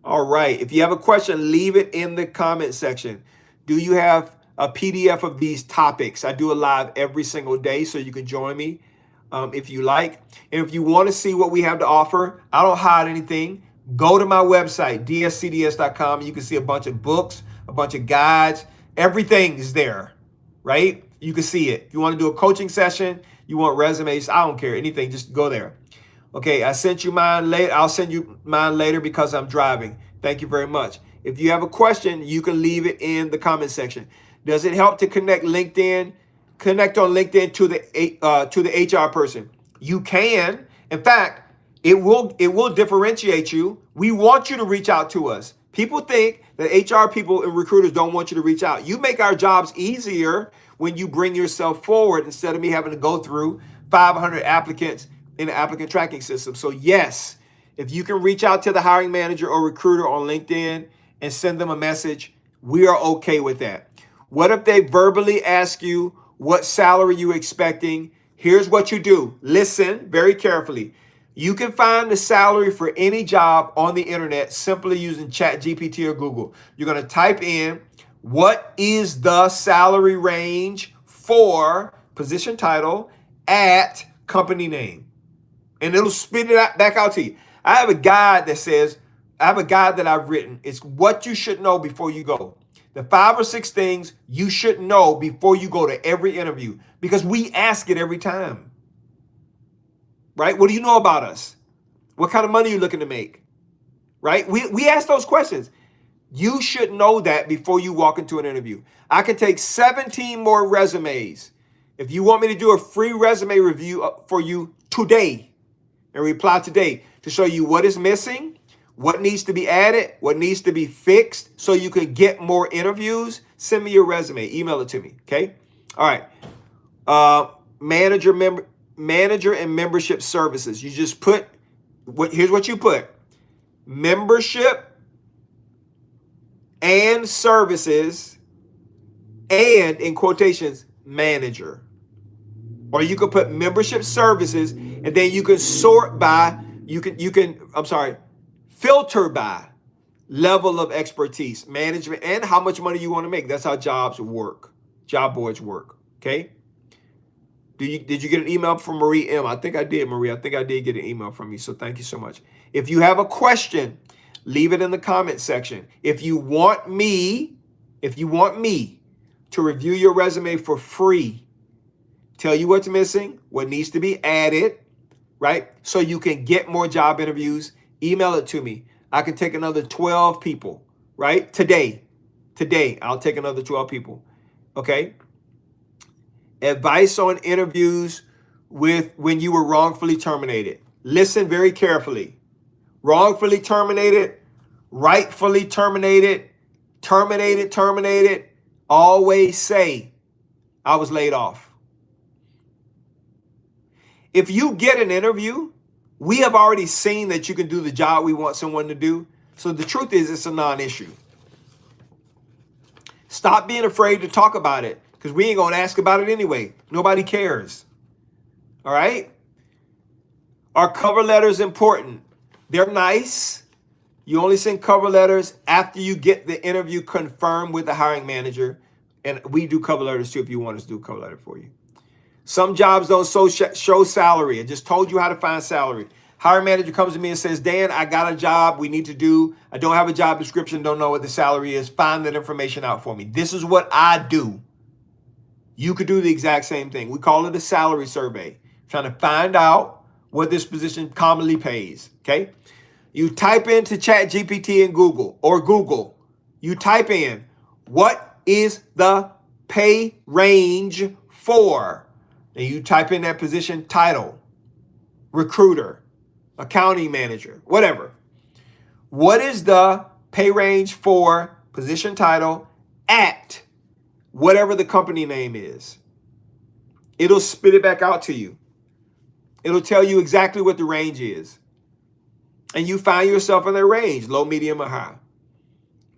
All right. If you have a question, leave it in the comment section. Do you have a PDF of these topics? I do a live every single day, so you can join me if you like. And if you want to see what we have to offer, I don't hide anything. Go to my website, dscds.com. You can see a bunch of books, a bunch of guides. Everything is there, right? You can see it. If you want to do a coaching session, you want resumes, I don't care, anything, just go there. Okay, I sent you mine later. I'll send you mine later because I'm driving. Thank you very much. If you have a question, you can leave it in the comment section. Does it help to connect on LinkedIn to the HR person? You can. In fact, it will differentiate you. We want you to reach out to us. People think that HR people and recruiters don't want you to reach out. You make our jobs easier when you bring yourself forward instead of me having to go through 500 applicants in the applicant tracking system. So yes, if you can reach out to the hiring manager or recruiter on LinkedIn and send them a message, we are okay with that. What if they verbally ask you what salary you're expecting? Here's what you do. Listen very carefully. You can find the salary for any job on the internet simply using ChatGPT or Google. You're going to type in, what is the salary range for position title at company name? And it'll spit it out, back out to you. I have a guide that I've written. It's what you should know before you go. The 5 or 6 things you should know before you go to every interview, because we ask it every time. Right? What do you know about us? What kind of money are you looking to make? Right? We ask those questions. You should know that before you walk into an interview. I can take 17 more resumes. If you want me to do a free resume review for you today and reply today to show you what is missing, what needs to be added, what needs to be fixed so you can get more interviews, send me your resume. Email it to me. Okay? All right. Manager and membership services. You just put, here's what you put. Membership and services and, in quotations, manager. Or you could put membership services, and then you can sort by, filter by level of expertise, management, and how much money you want to make. That's how jobs work. Job boards work. Okay? Did you get an email from Marie M? I think I did, Marie. I think I did get an email from you. So thank you so much. If you have a question, leave it in the comment section. If you want me to review your resume for free, tell you what's missing, what needs to be added, right? So you can get more job interviews, email it to me. I can take another 12 people, right? Today, I'll take another 12 people, okay? Advice on interviews with when you were wrongfully terminated. Listen very carefully. Wrongfully terminated, rightfully terminated, terminated. Always say, I was laid off. If you get an interview, we have already seen that you can do the job we want someone to do. So the truth is, it's a non-issue. Stop being afraid to talk about it, because we ain't going to ask about it anyway. Nobody cares. All right? Are cover letters important? They're nice. You only send cover letters after you get the interview confirmed with the hiring manager. And we do cover letters too if you want us to do a cover letter for you. Some jobs don't show salary. I just told you how to find salary. Hiring manager comes to me and says, Dan, I got a job we need to do. I don't have a job description, don't know what the salary is. Find that information out for me. This is what I do. You could do the exact same thing. We call it a salary survey. Trying to find out what this position commonly pays, okay? You type into ChatGPT and Google. You type in, what is the pay range for? And you type in that position title, recruiter, accounting manager, whatever. What is the pay range for position title at whatever the company name is? It'll spit it back out to you. It'll tell you exactly what the range is. And you find yourself in that range, low, medium, or high.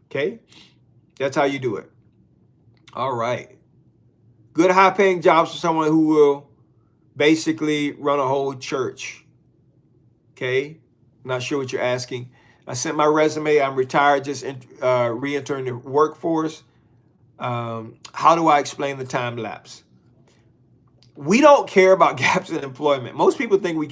Okay? That's how you do it. All right. Good high-paying jobs for someone who will basically run a whole church. Okay? Not sure what you're asking. I sent my resume. I'm retired, just re-entering the workforce. How do I explain the time lapse? We don't care about gaps in employment. Most people think we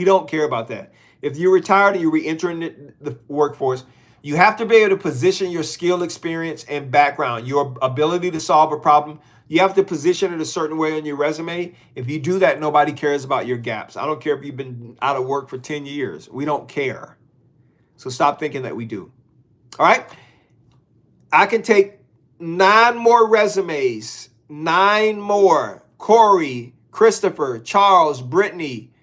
don't care about that. If you're retired and you're re-entering the workforce, you have to be able to position your skill, experience, and background, your ability to solve a problem. You have to position it a certain way on your resume. If you do that, nobody cares about your gaps. I don't care if you've been out of work for 10 years. We don't care. So stop thinking that we do. All right? I can take 9 more resumes. 9 more. Corey, Christopher, Charles, Brittany,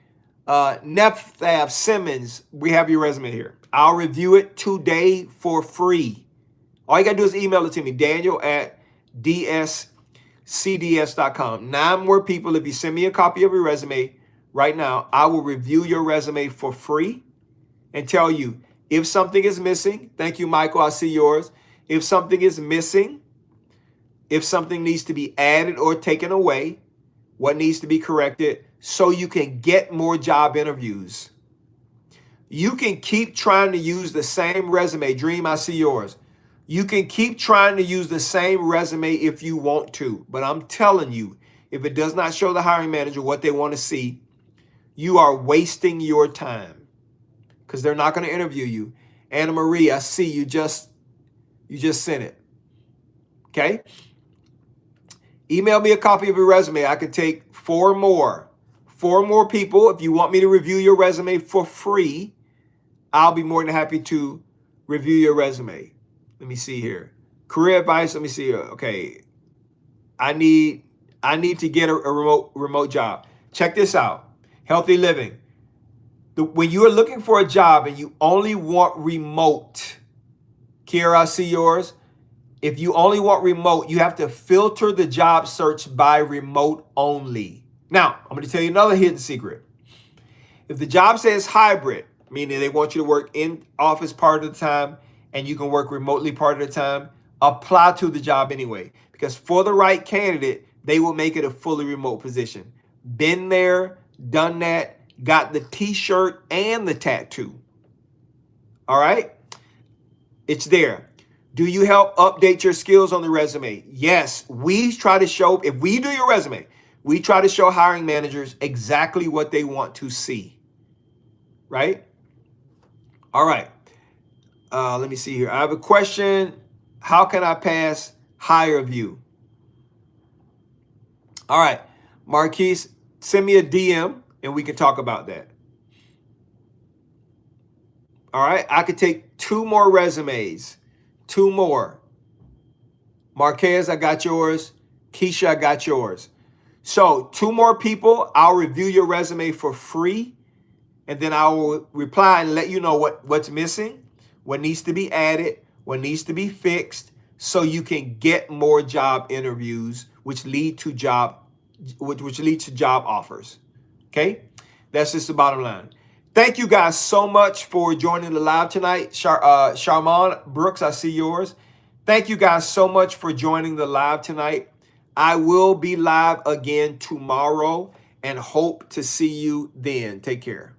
Nephthaf, Simmons. We have your resume here. I'll review it today for free. All you got to do is email it to me, daniel@dscds.com. 9 more people. If you send me a copy of your resume right now, I will review your resume for free and tell you if something is missing. Thank you, Michael. I see yours. If something is missing, if something needs to be added or taken away, what needs to be corrected, so you can get more job interviews. You can keep trying to use the same resume. Dream, I see yours. You can keep trying to use the same resume if you want to, but I'm telling you, if it does not show the hiring manager what they want to see, you are wasting your time because they're not going to interview you. Anna Marie, I see you just sent it. Okay? Email me a copy of your resume. I can take four more people. If you want me to review your resume for free, I'll be more than happy to review your resume. Let me see here. Career advice. Let me see here. Okay. I need to get a remote job. Check this out. Healthy living. When you are looking for a job and you only want remote, Kiara, I see yours. If you only want remote, you have to filter the job search by remote only. Now, I'm going to tell you another hidden secret. If the job says hybrid, meaning they want you to work in office part of the time and you can work remotely part of the time, apply to the job anyway. Because for the right candidate, they will make it a fully remote position. Been there, done that, got the t-shirt and the tattoo. All right? It's there. Do you help update your skills on the resume? Yes, we try to show, if we do your resume, we try to show hiring managers exactly what they want to see, right? All right, let me see here. I have a question. How can I pass HireVue? All right, Marquise, send me a DM and we can talk about that. All right, I could take 2 more resumes. 2 more. Marquez, I got yours. Keisha, I got yours. So 2 more people, I'll review your resume for free. And then I will reply and let you know what's missing, what needs to be added, what needs to be fixed, so you can get more job interviews, which lead to job offers. Okay? That's just the bottom line. Thank you guys so much for joining the live tonight. Sharman Brooks, I see yours. Thank you guys so much for joining the live tonight. I will be live again tomorrow and hope to see you then. Take care.